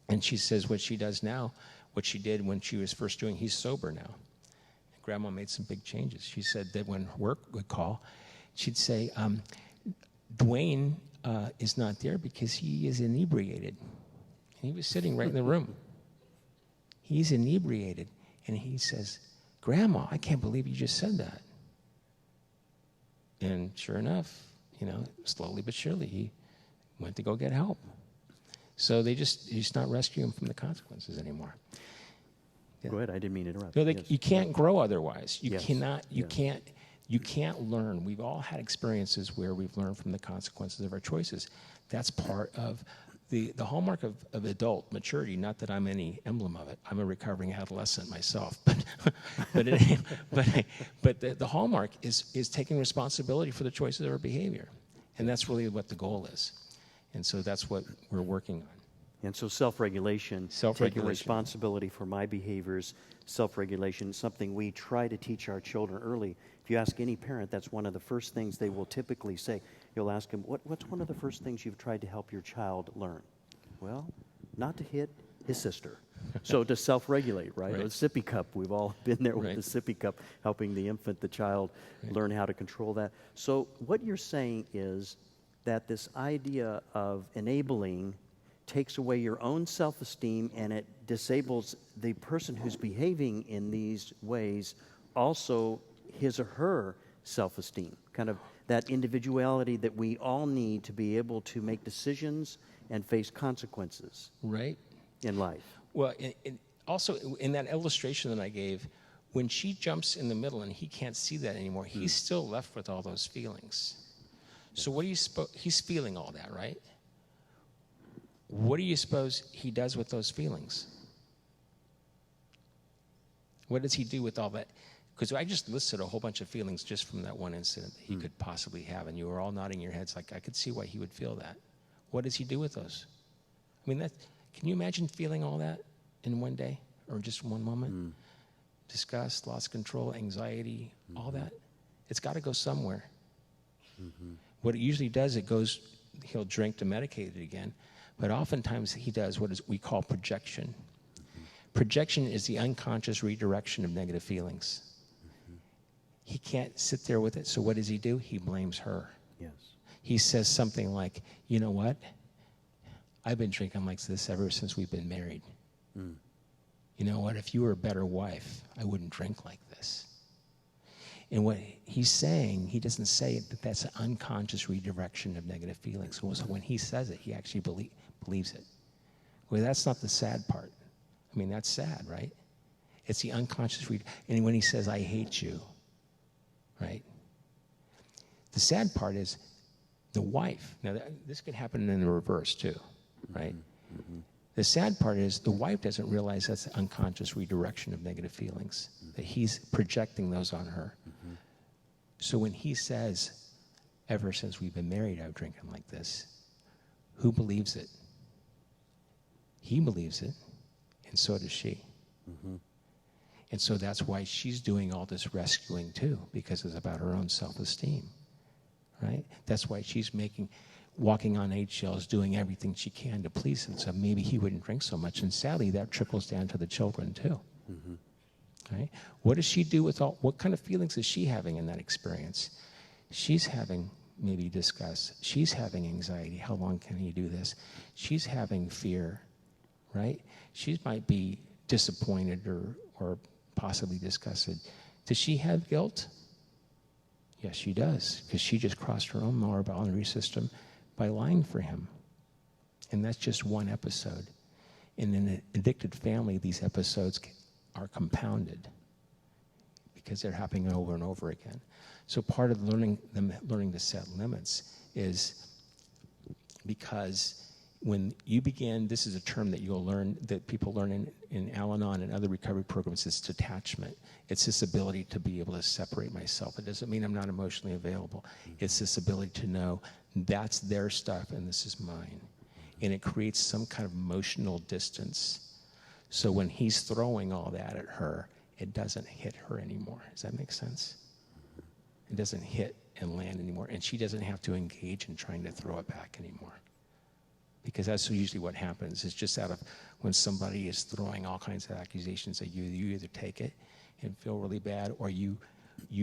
And she says what she does now, what she did when she was first doing, he's sober now. Grandma made some big changes. She said that when work would call, she'd say, Dwayne is not there because he is inebriated. And he was sitting right in the room. He's inebriated. And he says, Grandma, I can't believe you just said that. And sure enough, slowly but surely, he went to go get help. So he's not rescuing him from the consequences anymore. Yeah. Go ahead. I didn't mean to interrupt. No, Yes. You can't grow otherwise. You Yes. cannot. You can't learn. We've all had experiences where we've learned from the consequences of our choices. That's part of the hallmark of adult maturity. Not that I'm any emblem of it. I'm a recovering adolescent myself, but the hallmark is taking responsibility for the choices of our behavior, and that's really what the goal is. And so that's what we're working on. And so self-regulation, taking responsibility for my behaviors, self-regulation, something we try to teach our children early. If you ask any parent, that's one of the first things they will typically say. You'll ask them, what's one of the first things you've tried to help your child learn? Well, not to hit his sister. So to self-regulate, right? Right. The sippy cup, we've all been there with Right. the sippy cup, helping the infant, the child, learn how to control that. So what you're saying is that this idea of enabling takes away your own self-esteem, and it disables the person who's behaving in these ways, also his or her self-esteem, kind of that individuality that we all need to be able to make decisions and face consequences Right. in life. Well, also in that illustration that I gave, when she jumps in the middle and he can't see that anymore, he's still left with all those feelings. So what do you suppose? He's feeling all that, right? What do you suppose he does with those feelings? What does he do with all that? Because I just listed a whole bunch of feelings just from that one incident that he could possibly have, and you were all nodding your heads like I could see why he would feel that. What does he do with those? I mean, can you imagine feeling all that in one day or just one moment? Disgust, loss of control, anxiety, all that. It's got to go somewhere. What it usually does, he'll drink to medicate it again, but oftentimes he does what we call projection. Projection is the unconscious redirection of negative feelings. He can't sit there with it, so what does he do? He blames her. Yes. He says something like, you know what? I've been drinking like this ever since we've been married. You know what? If you were a better wife, I wouldn't drink like this. And what he's saying, he doesn't say it, that that's an unconscious redirection of negative feelings. So when he says it, he actually believes it. Well, that's not the sad part. I mean, that's sad, right? It's the unconscious and when he says, I hate you, right? The sad part is the wife. Now, this could happen in the reverse, too, right? The sad part is the wife doesn't realize that's the unconscious redirection of negative feelings, that he's projecting those on her. So when he says, ever since we've been married, I've drinking like this, who believes it? He believes it, and so does she. And so that's why she's doing all this rescuing too, because it's about her own self-esteem, right? That's why she's walking on eggshells, doing everything she can to please him, so maybe he wouldn't drink so much. And sadly, that trickles down to the children too. Right? What does she do with what kind of feelings is she having in that experience? She's having maybe disgust. She's having anxiety. How long can he do this? She's having fear, right? She might be disappointed or possibly disgusted. Does she have guilt? Yes, she does, because she just crossed her own moral boundary system by lying for him. And that's just one episode. In an addicted family, these episodes are compounded because they're happening over and over again. So part of learning to set limits is because when you begin, this is a term that you'll learn, that people learn in Al-Anon and other recovery programs, it's detachment. It's this ability to be able to separate myself. It doesn't mean I'm not emotionally available. It's this ability to know that's their stuff and this is mine. And it creates some kind of emotional distance. So when he's throwing all that at her, it doesn't hit her anymore. Does that make sense? It doesn't hit and land anymore. And she doesn't have to engage in trying to throw it back anymore. Because that's usually what happens. It's just out of when somebody is throwing all kinds of accusations at you, you either take it and feel really bad, or you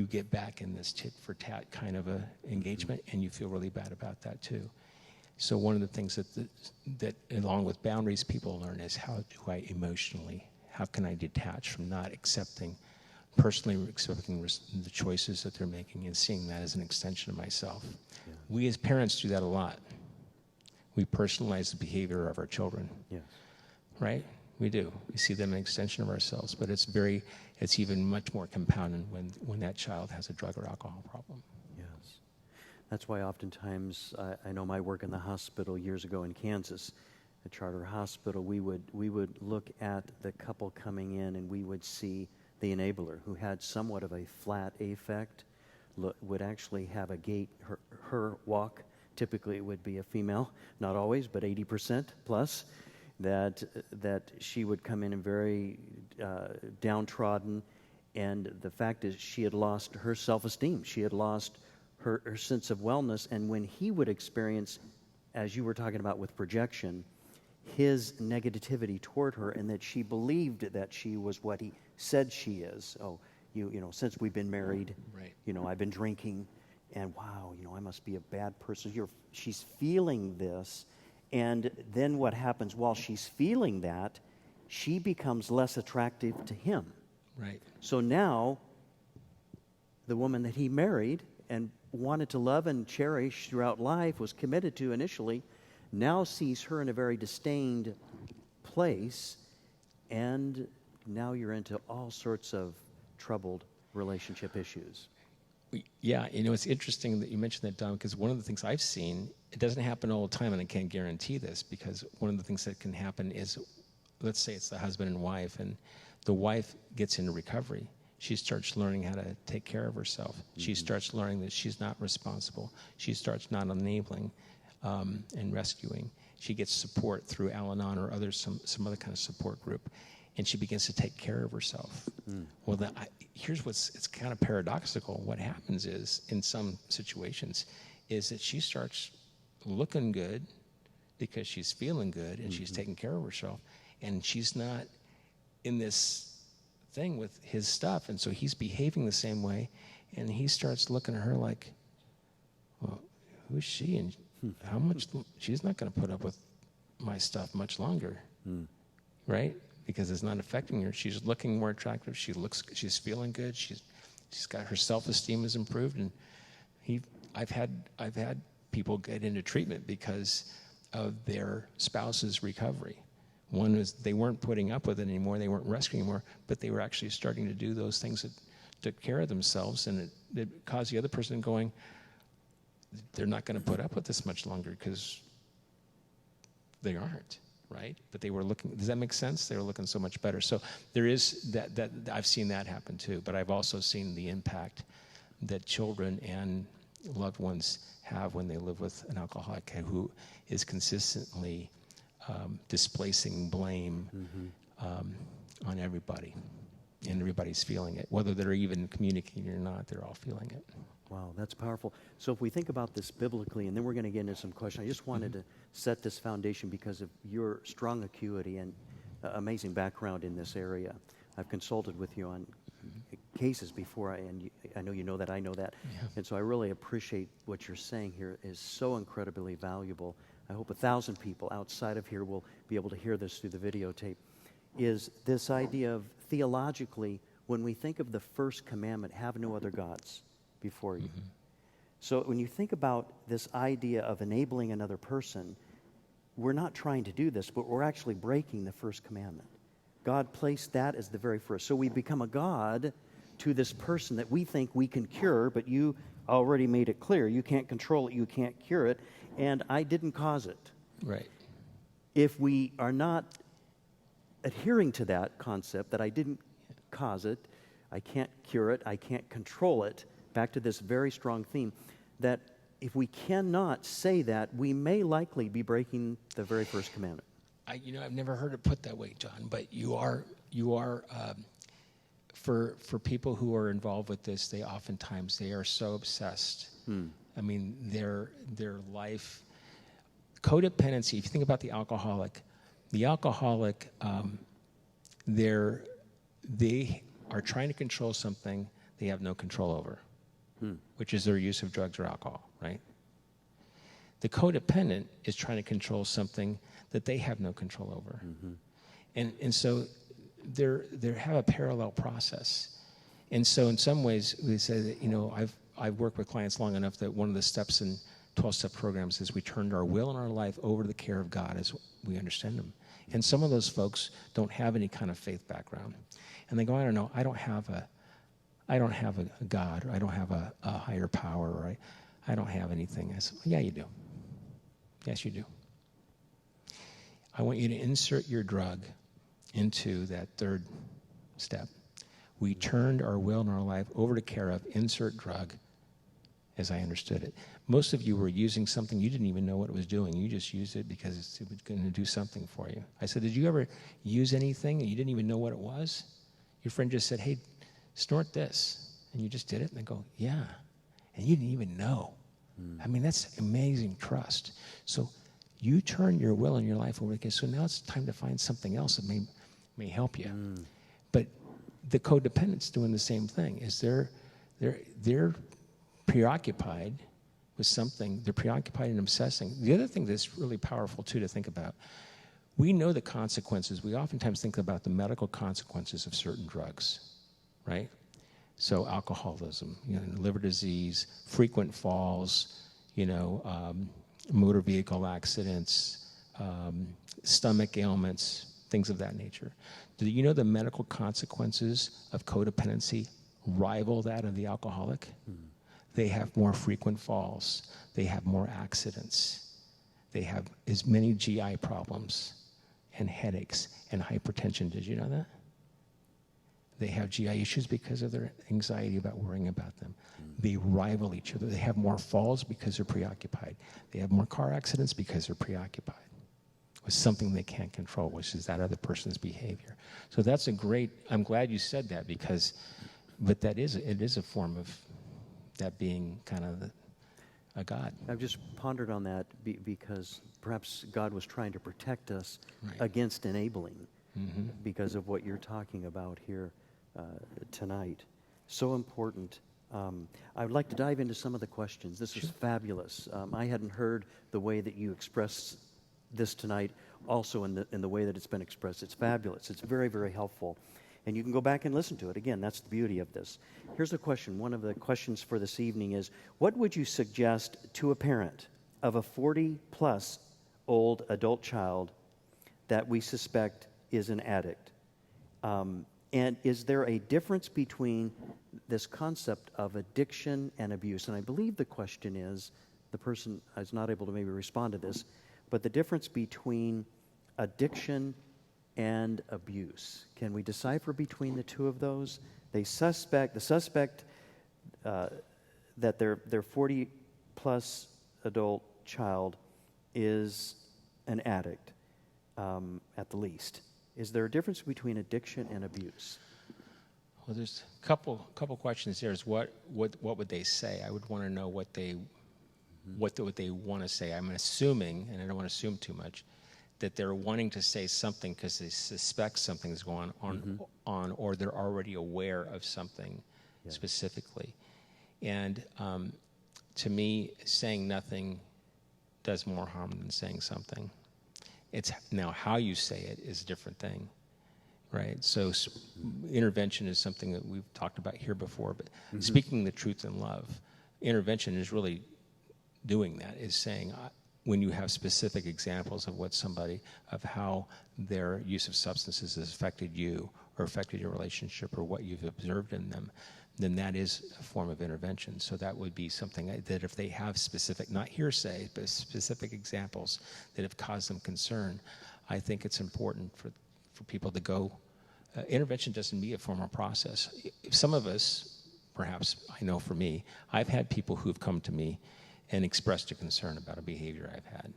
get back in this tit-for-tat kind of a engagement, and you feel really bad about that too. So one of the things that along with boundaries people learn is how can I detach from not personally accepting the choices that they're making and seeing that as an extension of myself. Yeah. We as parents do that a lot. We personalize the behavior of our children. Yes. Right? We do. We see them an extension of ourselves, but it's even much more compounded when that child has a drug or alcohol problem. Yes. That's why oftentimes, I know my work in the hospital years ago in Kansas, a charter hospital, we would look at the couple coming in and we would see the enabler who had somewhat of a flat affect, would actually have a gait, her walk. Typically it would be a female, not always, but 80% plus, that she would come in and very downtrodden. And the fact is she had lost her self-esteem. She had lost her sense of wellness. And when he would experience, as you were talking about with projection, his negativity toward her, and that she believed that she was what he said she is. Oh, you know, since we've been married, right. You know, I've been drinking. And wow, you know, I must be a bad person. She's feeling this. And then what happens while she's feeling that, she becomes less attractive to him. Right. So now the woman that he married and wanted to love and cherish throughout life, was committed to initially, now sees her in a very disdained place, and now you're into all sorts of troubled relationship issues. Yeah, it's interesting that you mentioned that, Don, because one of the things I've seen, it doesn't happen all the time, and I can't guarantee this, because one of the things that can happen is, let's say it's the husband and wife, and the wife gets into recovery. She starts learning how to take care of herself. Mm-hmm. She starts learning that she's not responsible. She starts not enabling and rescuing. She gets support through Al-Anon or some other kind of support group, and she begins to take care of herself. Mm. Well, here's it's kind of paradoxical. What happens is, in some situations, is that she starts looking good because she's feeling good and she's taking care of herself, and she's not in this thing with his stuff, and so he's behaving the same way, and he starts looking at her like, well, who's she, and how much? She's not going to put up with my stuff much longer, right? Because it's not affecting her. She's looking more attractive. She's feeling good. She's got her self-esteem is improved, and I've had people get into treatment because of their spouse's recovery. One is they weren't putting up with it anymore, they weren't rescuing anymore, but they were actually starting to do those things that took care of themselves, and it caused the other person going, they're not going to put up with this much longer because they aren't, right? But they were looking, does that make sense? They were looking so much better. So there is that I've seen that happen too, but I've also seen the impact that children and loved ones have when they live with an alcoholic who is consistently displacing blame on everybody, and everybody's feeling it. Whether they're even communicating or not, they're all feeling it. Wow, that's powerful. So if we think about this biblically, and then we're going to get into some questions, I just wanted to set this foundation because of your strong acuity and amazing background in this area. I've consulted with you on cases before, and I know you know that, I know that. Yeah. And so I really appreciate what you're saying here is so incredibly valuable. I hope 1,000 people outside of here will be able to hear this through the videotape, is this idea of theologically, when we think of the first commandment, have no other gods before you. So when you think about this idea of enabling another person, we're not trying to do this, but we're actually breaking the first commandment. God placed that as the very first. So we become a god to this person that we think we can cure, but you already made it clear. You can't control it, you can't cure it, and I didn't cause it. Right. If we are not adhering to that concept, that I didn't cause it, I can't cure it, I can't control it, back to this very strong theme, that if we cannot say that, we may likely be breaking the very first commandment. I've never heard it put that way, John, but you are for people who are involved with this, they are so obsessed. I mean, their life, codependency, if you think about the alcoholic, they are trying to control something they have no control over, which is their use of drugs or alcohol, right? The codependent is trying to control something that they have no control over. And so they have a parallel process. And so in some ways, we say that, I've worked with clients long enough that one of the steps in 12-step programs is we turned our will and our life over to the care of God as we understand them. And some of those folks don't have any kind of faith background. And they go, I don't know, I don't have a God, or I don't have a higher power, or I don't have anything. I said, well, yeah, you do. Yes, you do. I want you to insert your drug into that third step. We turned our will and our life over to care of, insert drug, as I understood it. Most of you were using something you didn't even know what it was doing. You just used it because it was going to do something for you. I said, did you ever use anything and you didn't even know what it was? Your friend just said, hey, snort this. And you just did it, and they go, yeah. And you didn't even know. I mean, that's amazing trust. So you turn your will and your life over. Okay, so now it's time to find something else that may help you. But the codependent's doing the same thing. Is they're preoccupied with something. They're preoccupied and obsessing. The other thing that's really powerful too to think about. We know the consequences. We oftentimes think about the medical consequences of certain drugs, right? So alcoholism, liver disease, frequent falls, motor vehicle accidents, stomach ailments, things of that nature. Do you know the medical consequences of codependency rival that of the alcoholic? They have more frequent falls. They have more accidents. They have as many GI problems and headaches and hypertension. Did you know that? They have GI issues because of their anxiety about worrying about them. They rival each other. They have more falls because they're preoccupied. They have more car accidents because they're preoccupied with something they can't control, which is that other person's behavior. So that's I'm glad you said that but it is a form of that being kind of a God. I've just pondered on that because perhaps God was trying to protect us against enabling because of what you're talking about here tonight. So important. I would like to dive into some of the questions. This is fabulous. I hadn't heard the way that you expressed this tonight also in the way that it's been expressed. It's fabulous. It's very, very helpful. And you can go back and listen to it. Again, that's the beauty of this. Here's a question. One of the questions for this evening is, what would you suggest to a parent of a 40-plus old adult child that we suspect is an addict? And is there a difference between this concept of addiction and abuse? And I believe the question is, the person is not able to maybe respond to this, but the difference between addiction and abuse. Can we decipher between the two of those? The suspect that their 40-plus adult child is an addict, at the least. Is there a difference between addiction and abuse? Well, there's a couple questions there. Is what would they say? I would want to know what they want to say. I'm assuming, and I don't want to assume too much, that they're wanting to say something because they suspect something's going on, or they're already aware of something specifically. And to me, saying nothing does more harm than saying something. It's now how you say it is a different thing, right? So intervention is something that we've talked about here before, but speaking the truth in love, intervention is really doing that, is saying, when you have specific examples of how their use of substances has affected you or affected your relationship or what you've observed in them, then that is a form of intervention. So that would be something that if they have specific, not hearsay, but specific examples that have caused them concern, I think it's important for people to go. Intervention doesn't be a formal process. Some of us, perhaps, I know for me, I've had people who've come to me and expressed a concern about a behavior I've had,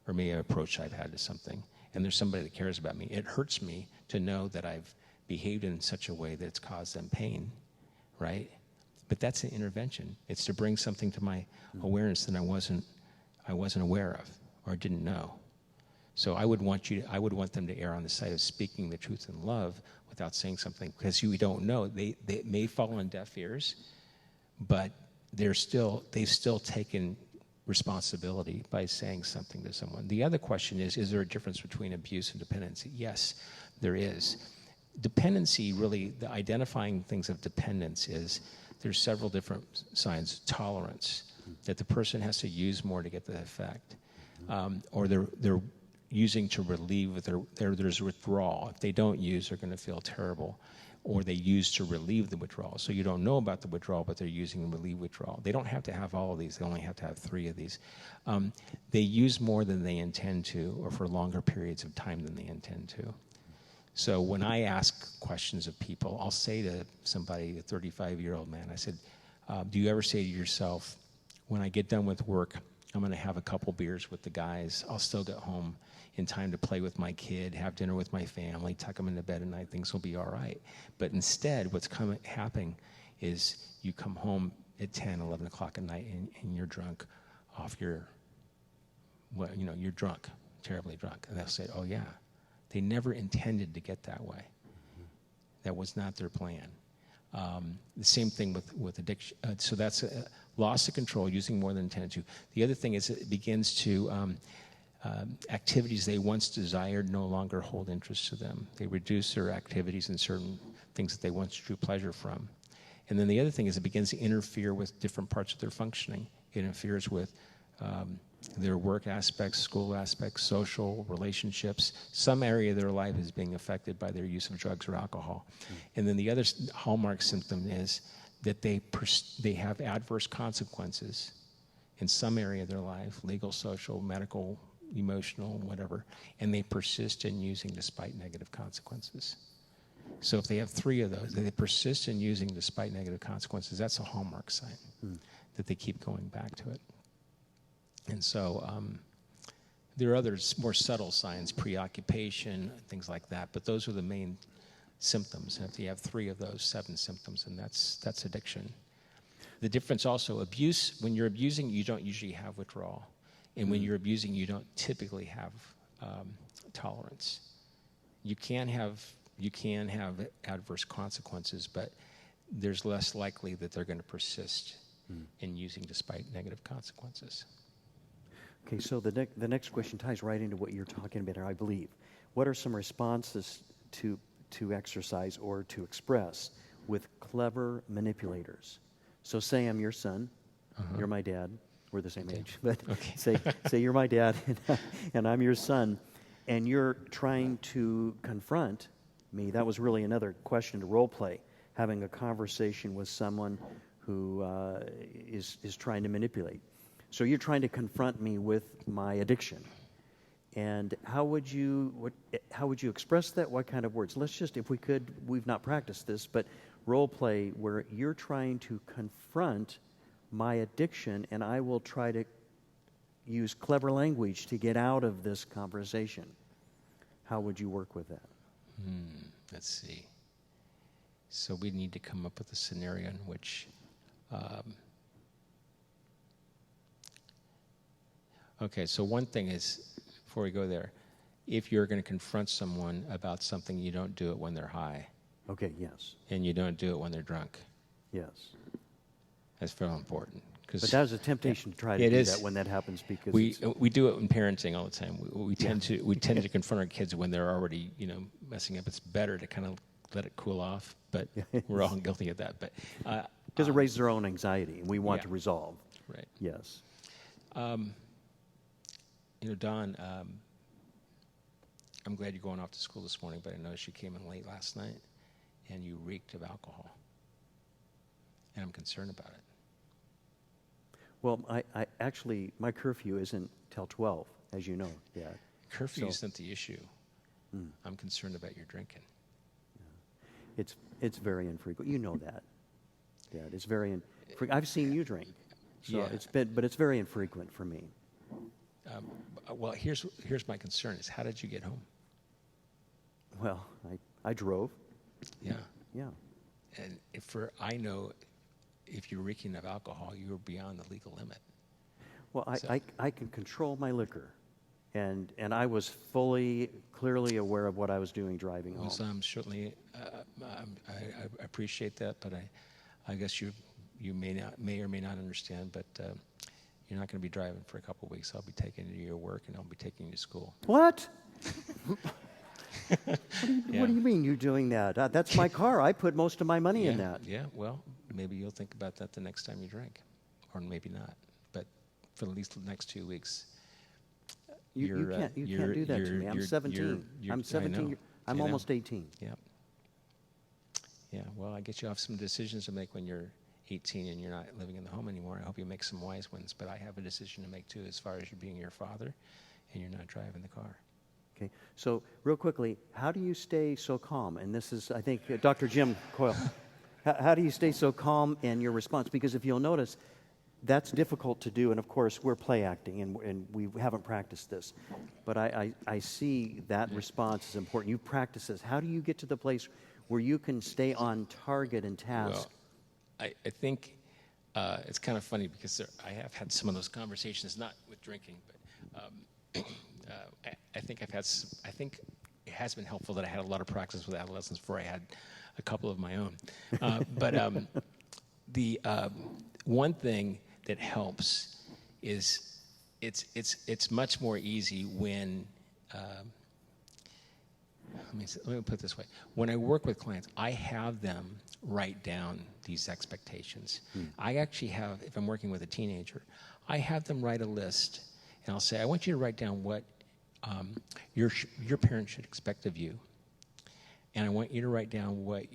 or maybe an approach I've had to something, and there's somebody that cares about me. It hurts me to know that I've behaved in such a way that it's caused them pain, right? But that's an intervention. It's to bring something to my awareness that I wasn't aware of or didn't know. So I would want them to err on the side of speaking the truth in love without saying something, because you don't know. They may fall on deaf ears, but they've still taken responsibility by saying something to someone. The other question is there a difference between abuse and dependency? Yes, there is. Dependency, really, the identifying things of dependence is there's several different signs. Tolerance, that the person has to use more to get the effect, or they're using to relieve there's withdrawal. If they don't use, they're going to feel terrible. Or they use to relieve the withdrawal. So you don't know about the withdrawal, but they're using to relieve withdrawal. They don't have to have all of these. They only have to have 3 of these. They use more than they intend to, or for longer periods of time than they intend to. So when I ask questions of people, I'll say to somebody, a 35-year-old man, I said, do you ever say to yourself, when I get done with work, I'm going to have a couple beers with the guys. I'll still get home in time to play with my kid, have dinner with my family, tuck them into bed at night, things will be all right. But instead, what's happening is you come home at 10, 11 o'clock at night and you're drunk off you're drunk, terribly drunk. And they'll say, oh yeah, they never intended to get that way. That was not their plan. The same thing with addiction. So that's loss of control, using more than intended to. The other thing is it begins to activities they once desired no longer hold interest to them. They reduce their activities in certain things that they once drew pleasure from. And then the other thing is it begins to interfere with different parts of their functioning. It interferes with their work aspects, school aspects, social relationships. Some area of their life is being affected by their use of drugs or alcohol. And then the other hallmark symptom is that they have adverse consequences in some area of their life, legal, social, medical, emotional, whatever, and they persist in using despite negative consequences. So if they have 3 of those, they persist in using despite negative consequences, that's a hallmark sign that they keep going back to it. And so there are other more subtle signs, preoccupation, things like that, but those are the main symptoms. And if you have 3 of those 7 symptoms, and that's addiction. The difference also, abuse, when you're abusing, you don't usually have withdrawal. And when you're abusing, you don't typically have tolerance. You can have adverse consequences, but there's less likely that they're going to persist in using despite negative consequences. Okay, so the next question ties right into what you're talking about, I believe. What are some responses to exercise or to express with clever manipulators? So say I'm your son, you're my dad, we're the same age, but say you're my dad and I'm your son, and you're trying to confront me. That was really another question to role play, having a conversation with someone who is trying to manipulate. So you're trying to confront me with my addiction. And how would you express that? What kind of words? Let's just, if we could, we've not practiced this, but role play where you're trying to confront my addiction, and I will try to use clever language to get out of this conversation. How would you work with that? Let's see. So we need to come up with a scenario in which okay, so one thing is, before we go there, if you're going to confront someone about something, you don't do it when they're high. Okay, yes. And you don't do it when they're drunk. Yes. That's very important. But that is a temptation to try to do that when that happens, because we do it in parenting all the time. We tend to confront our kids when they're already messing up. It's better to kind of let it cool off, but we're all guilty of that. But because it raises their own anxiety, and we want to resolve. Right. Yes. Don, I'm glad you're going off to school this morning, but I noticed you came in late last night, and you reeked of alcohol, and I'm concerned about it. Well, I actually, my curfew isn't till 12, as you know, Dad. Curfew isn't the issue. I'm concerned about your drinking. Yeah. It's very infrequent. You know that, Dad. It's very infrequent. I've seen you drink, so but it's very infrequent for me. Well, here's my concern: is how did you get home? Well, I drove. Yeah. Yeah. And I know if you're reeking of alcohol, you're beyond the legal limit. Well, I can control my liquor, and I was clearly aware of what I was doing driving home. So I'm certainly, I appreciate that, but I guess you may or may not understand, but you're not going to be driving for a couple of weeks. I'll be taking you to your work, and I'll be taking you to school. What? What do you mean you're doing that? That's my car. I put most of my money in that. Yeah, well, maybe you'll think about that the next time you drink, or maybe not. But for at least the next 2 weeks, you can't do that to me. I'm 17. I'm 17. I'm almost 18. Yeah. Yeah. Well, I get you off some decisions to make when you're 18 and you're not living in the home anymore. I hope you make some wise ones. But I have a decision to make too, as far as you being your father, and you're not driving the car. Okay, so real quickly, how do you stay so calm? And this is, I think, Dr. Jim Coyle. How do you stay so calm in your response? Because if you'll notice, that's difficult to do. And of course, we're play acting, and we haven't practiced this. But I see that response is important. You practice this. How do you get to the place where you can stay on target and task? Well, I think it's kind of funny because I have had some of those conversations, not with drinking, but I think I think it has been helpful that I had a lot of practice with adolescents before I had a couple of my own. But the one thing that helps is it's much more easy when let me put it this way. When I work with clients, I have them write down these expectations. I actually have, if I'm working with a teenager, I have them write a list, and I'll say, I want you to write down what your parents should expect of you, and I want you to write down what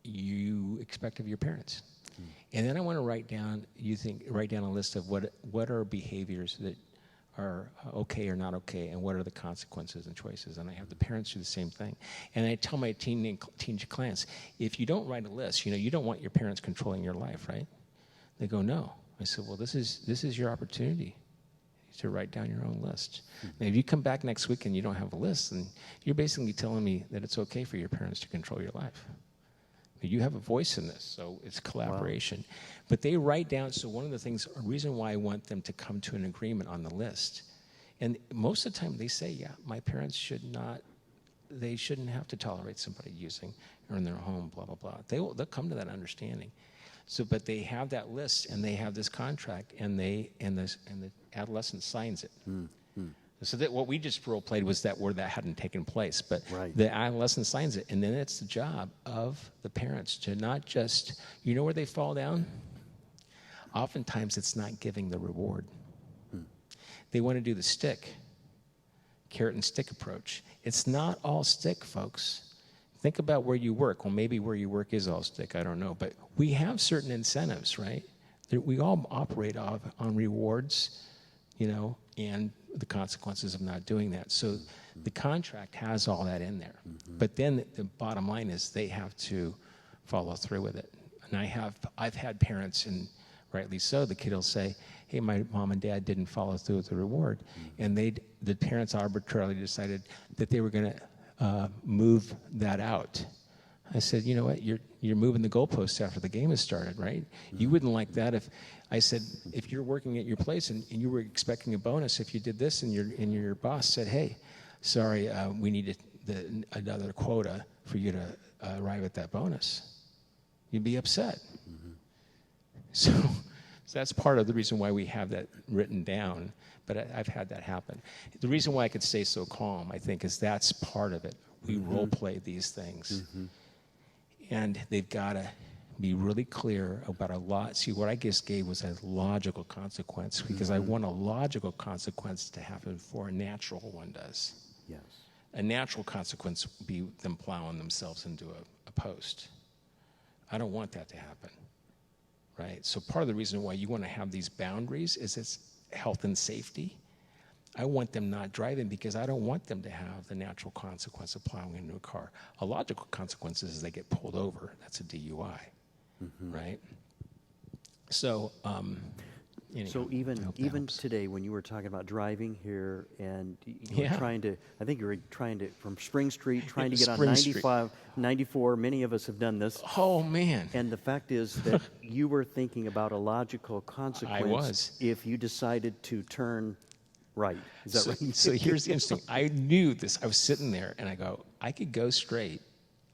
you expect of your parents. And then I want to write down a list of what are behaviors that are okay or not okay, and what are the consequences and choices. And I have the parents do the same thing. And I tell my teen clients, if you don't write a list, you don't want your parents controlling your life, right? They go, no. I said, well, this is your opportunity to write down your own list. Now, if you come back next week and you don't have a list, then you're basically telling me that it's okay for your parents to control your life. But you have a voice in this, so it's collaboration. Wow. But they write down, so one of the things, a reason why I want them to come to an agreement on the list, and most of the time they say, yeah, my parents shouldn't have to tolerate somebody using or in their home, blah, blah, blah. They'll come to that understanding. So, but they have that list, and they have this contract, and the adolescent signs it. So that what we just role played was that where that hadn't taken place, but the adolescent signs it, and then it's the job of the parents to not just, where they fall down? Oftentimes it's not giving the reward. They want to do the carrot and stick approach. It's not all stick, folks. Think about where you work. Well, maybe where you work is all stick, I don't know, but we have certain incentives, right? We all operate on rewards, and the consequences of not doing that. So the contract has all that in there. But then the bottom line is they have to follow through with it. And I've had parents, and rightly so, the kid will say, hey, my mom and dad didn't follow through with the reward. And the parents arbitrarily decided that they were going to move that out. I said, you know what, you're moving the goalposts after the game has started, right? You wouldn't like that if you're working at your place and you were expecting a bonus if you did this, and your boss said, hey, sorry, we needed another quota for you to arrive at that bonus. You'd be upset. So that's part of the reason why we have that written down, but I've had that happen. The reason why I could stay so calm, I think, is that's part of it. We role play these things. And they've got to be really clear about a lot. See, what I just gave was a logical consequence, because I want a logical consequence to happen before a natural one does. Yes. A natural consequence would be them plowing themselves into a post. I don't want that to happen, right? So part of the reason why you want to have these boundaries is it's health and safety. I want them not driving because I don't want them to have the natural consequence of plowing into a car. A logical consequence is they get pulled over. That's a DUI, right? So, anyway, so even today, when you were talking about driving here, and you were trying to, I think you were trying to, from Spring Street, trying to get on 95, 94. Many of us have done this. Oh, man. And the fact is that you were thinking about a logical consequence. I was. If you decided to turn right. Is that right? So here's the interesting. I knew this. I was sitting there, and I go, I could go straight.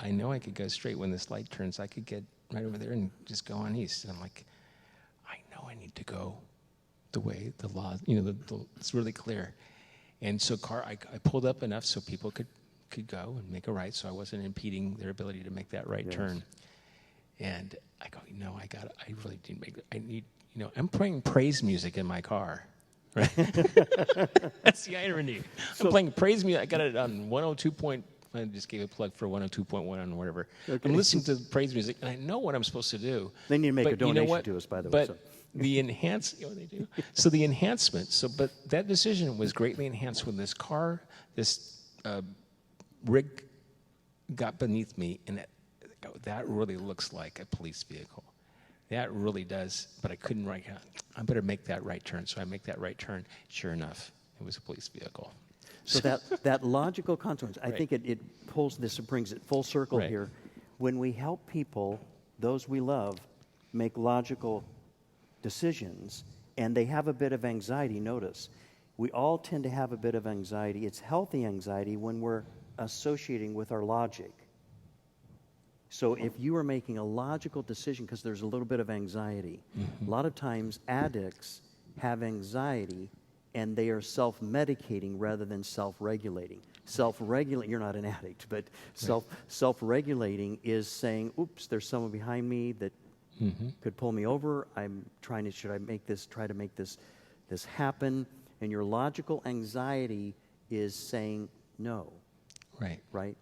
I know I could go straight. When this light turns, I could get right over there and just go on east. And I'm like, I know I need to go the way the law, it's really clear. And so I pulled up enough so people could go and make a right, so I wasn't impeding their ability to make that right turn. And I go, I really do I'm playing praise music in my car. Right? That's the irony. I'm playing praise music. I got it on 102. I just gave a plug for 102.1 on whatever. Okay. I'm listening to praise music, and I know what I'm supposed to do. They need to make a donation to us, by the way. But the they do. So the enhancement. But that decision was greatly enhanced when this rig got beneath me, and that really looks like a police vehicle. That really does, but I couldn't I better make that right turn. So I make that right turn. Sure enough, it was a police vehicle. So that logical consequence, I think it brings it full circle here. When we help people, those we love, make logical decisions, and they have a bit of anxiety, notice, we all tend to have a bit of anxiety. It's healthy anxiety when we're associating with our logic. So if you are making a logical decision because there's a little bit of anxiety, a lot of times addicts have anxiety and they are self-medicating rather than self-regulating. Self-regulating, you're not an addict, but self-regulating is saying, oops, there's someone behind me that could pull me over. Should I try to make this happen? And your logical anxiety is saying no. Right?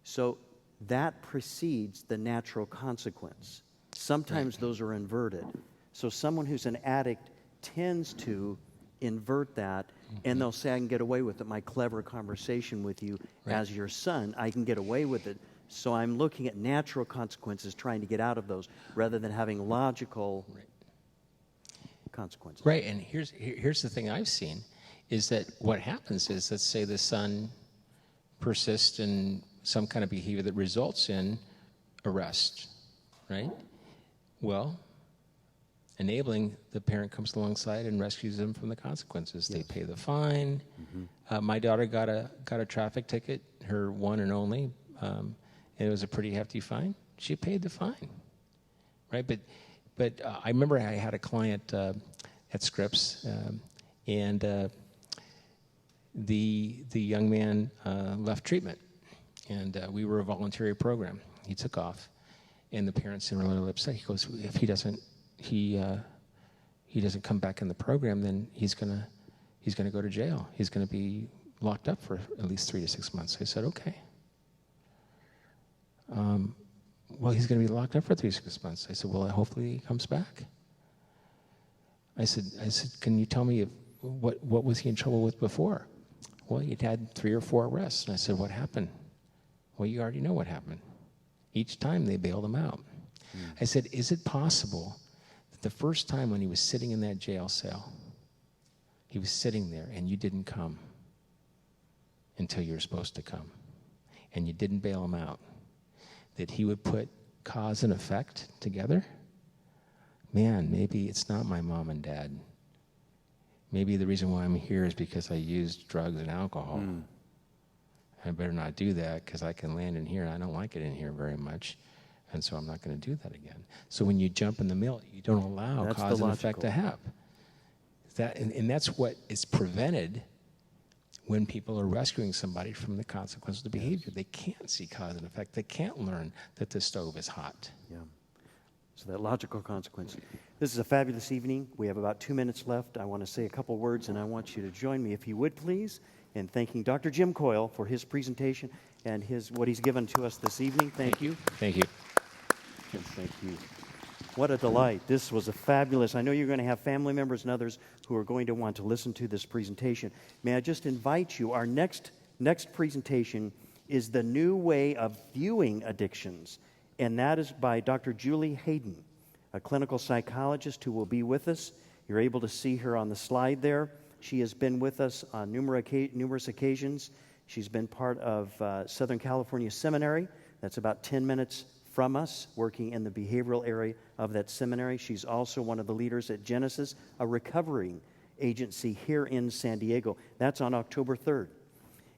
So that precedes the natural consequence. Sometimes those are inverted. So someone who's an addict tends to invert that, and they'll say, I can get away with it. My clever conversation with you as your son, I can get away with it. So I'm looking at natural consequences, trying to get out of those, rather than having logical consequences. Right, and here's the thing I've seen, is that what happens is, let's say the son persists in some kind of behavior that results in arrest, right? Well, enabling, the parent comes alongside and rescues them from the consequences. They pay the fine. My daughter got a traffic ticket, her one and only, and it was a pretty hefty fine. She paid the fine, right? But I remember I had a client at Scripps, and the young man left treatment, and we were a voluntary program. He took off, and the parents were really upset. He goes, if he doesn't come back in the program, then he's gonna go to jail. He's gonna be locked up for at least 3 to 6 months. I said, okay. Well, he's gonna be locked up for 3 to 6 months. I said, well, hopefully he comes back. I said, can you tell me what was he in trouble with before? Well, he'd had 3 or 4 arrests. And I said, what happened? Well, you already know what happened. Each time they bailed him out. I said, is it possible that the first time when he was sitting in that jail cell, he was sitting there and you didn't come until you were supposed to come, and you didn't bail him out, that he would put cause and effect together? Man, maybe it's not my mom and dad. Maybe the reason why I'm here is because I used drugs and alcohol. I better not do that, because I can land in here, and I don't like it in here very much, and so I'm not going to do that again. So when you jump in the middle, you don't allow cause and effect to happen. And that's what is prevented when people are rescuing somebody from the consequence of the behavior. They can't see cause and effect. They can't learn that the stove is hot. Yeah. So that logical consequence. This is a fabulous evening. We have about 2 minutes left. I want to say a couple words, and I want you to join me, if you would, please, in thanking Dr. Jim Coyle for his presentation and what he's given to us this evening. Thank you. Thank you. Thank you. What a delight. This was a fabulous. I know you're going to have family members and others who are going to want to listen to this presentation. May I just invite you, our next presentation is the new way of viewing addictions, and that is by Dr. Julie Hayden, a clinical psychologist who will be with us. You're able to see her on the slide there. She has been with us on numerous occasions. She's been part of Southern California Seminary. That's about 10 minutes from us, working in the behavioral area of that seminary. She's also one of the leaders at Genesis, a recovery agency here in San Diego. That's on October 3rd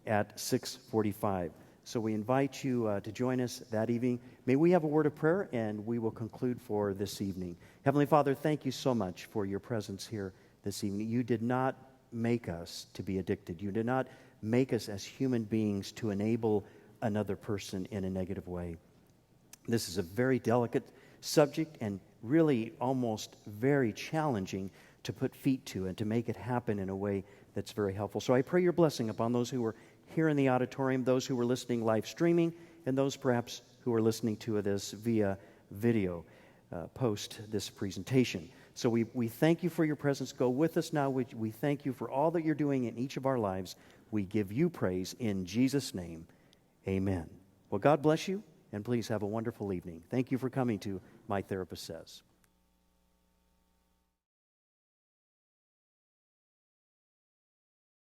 at 6:45. So we invite you to join us that evening. May we have a word of prayer, and we will conclude for this evening. Heavenly Father, thank you so much for your presence here this evening. You did not make us to be addicted. You did not make us as human beings to enable another person in a negative way. This is a very delicate subject, and really almost very challenging to put feet to and to make it happen in a way that's very helpful. So I pray your blessing upon those who are here in the auditorium, those who are listening live streaming, and those perhaps who are listening to this via video post this presentation. So we thank you for your presence. Go with us now. We thank you for all that you're doing in each of our lives. We give you praise in Jesus' name. Amen. Well, God bless you, and please have a wonderful evening. Thank you for coming to My Therapist Says.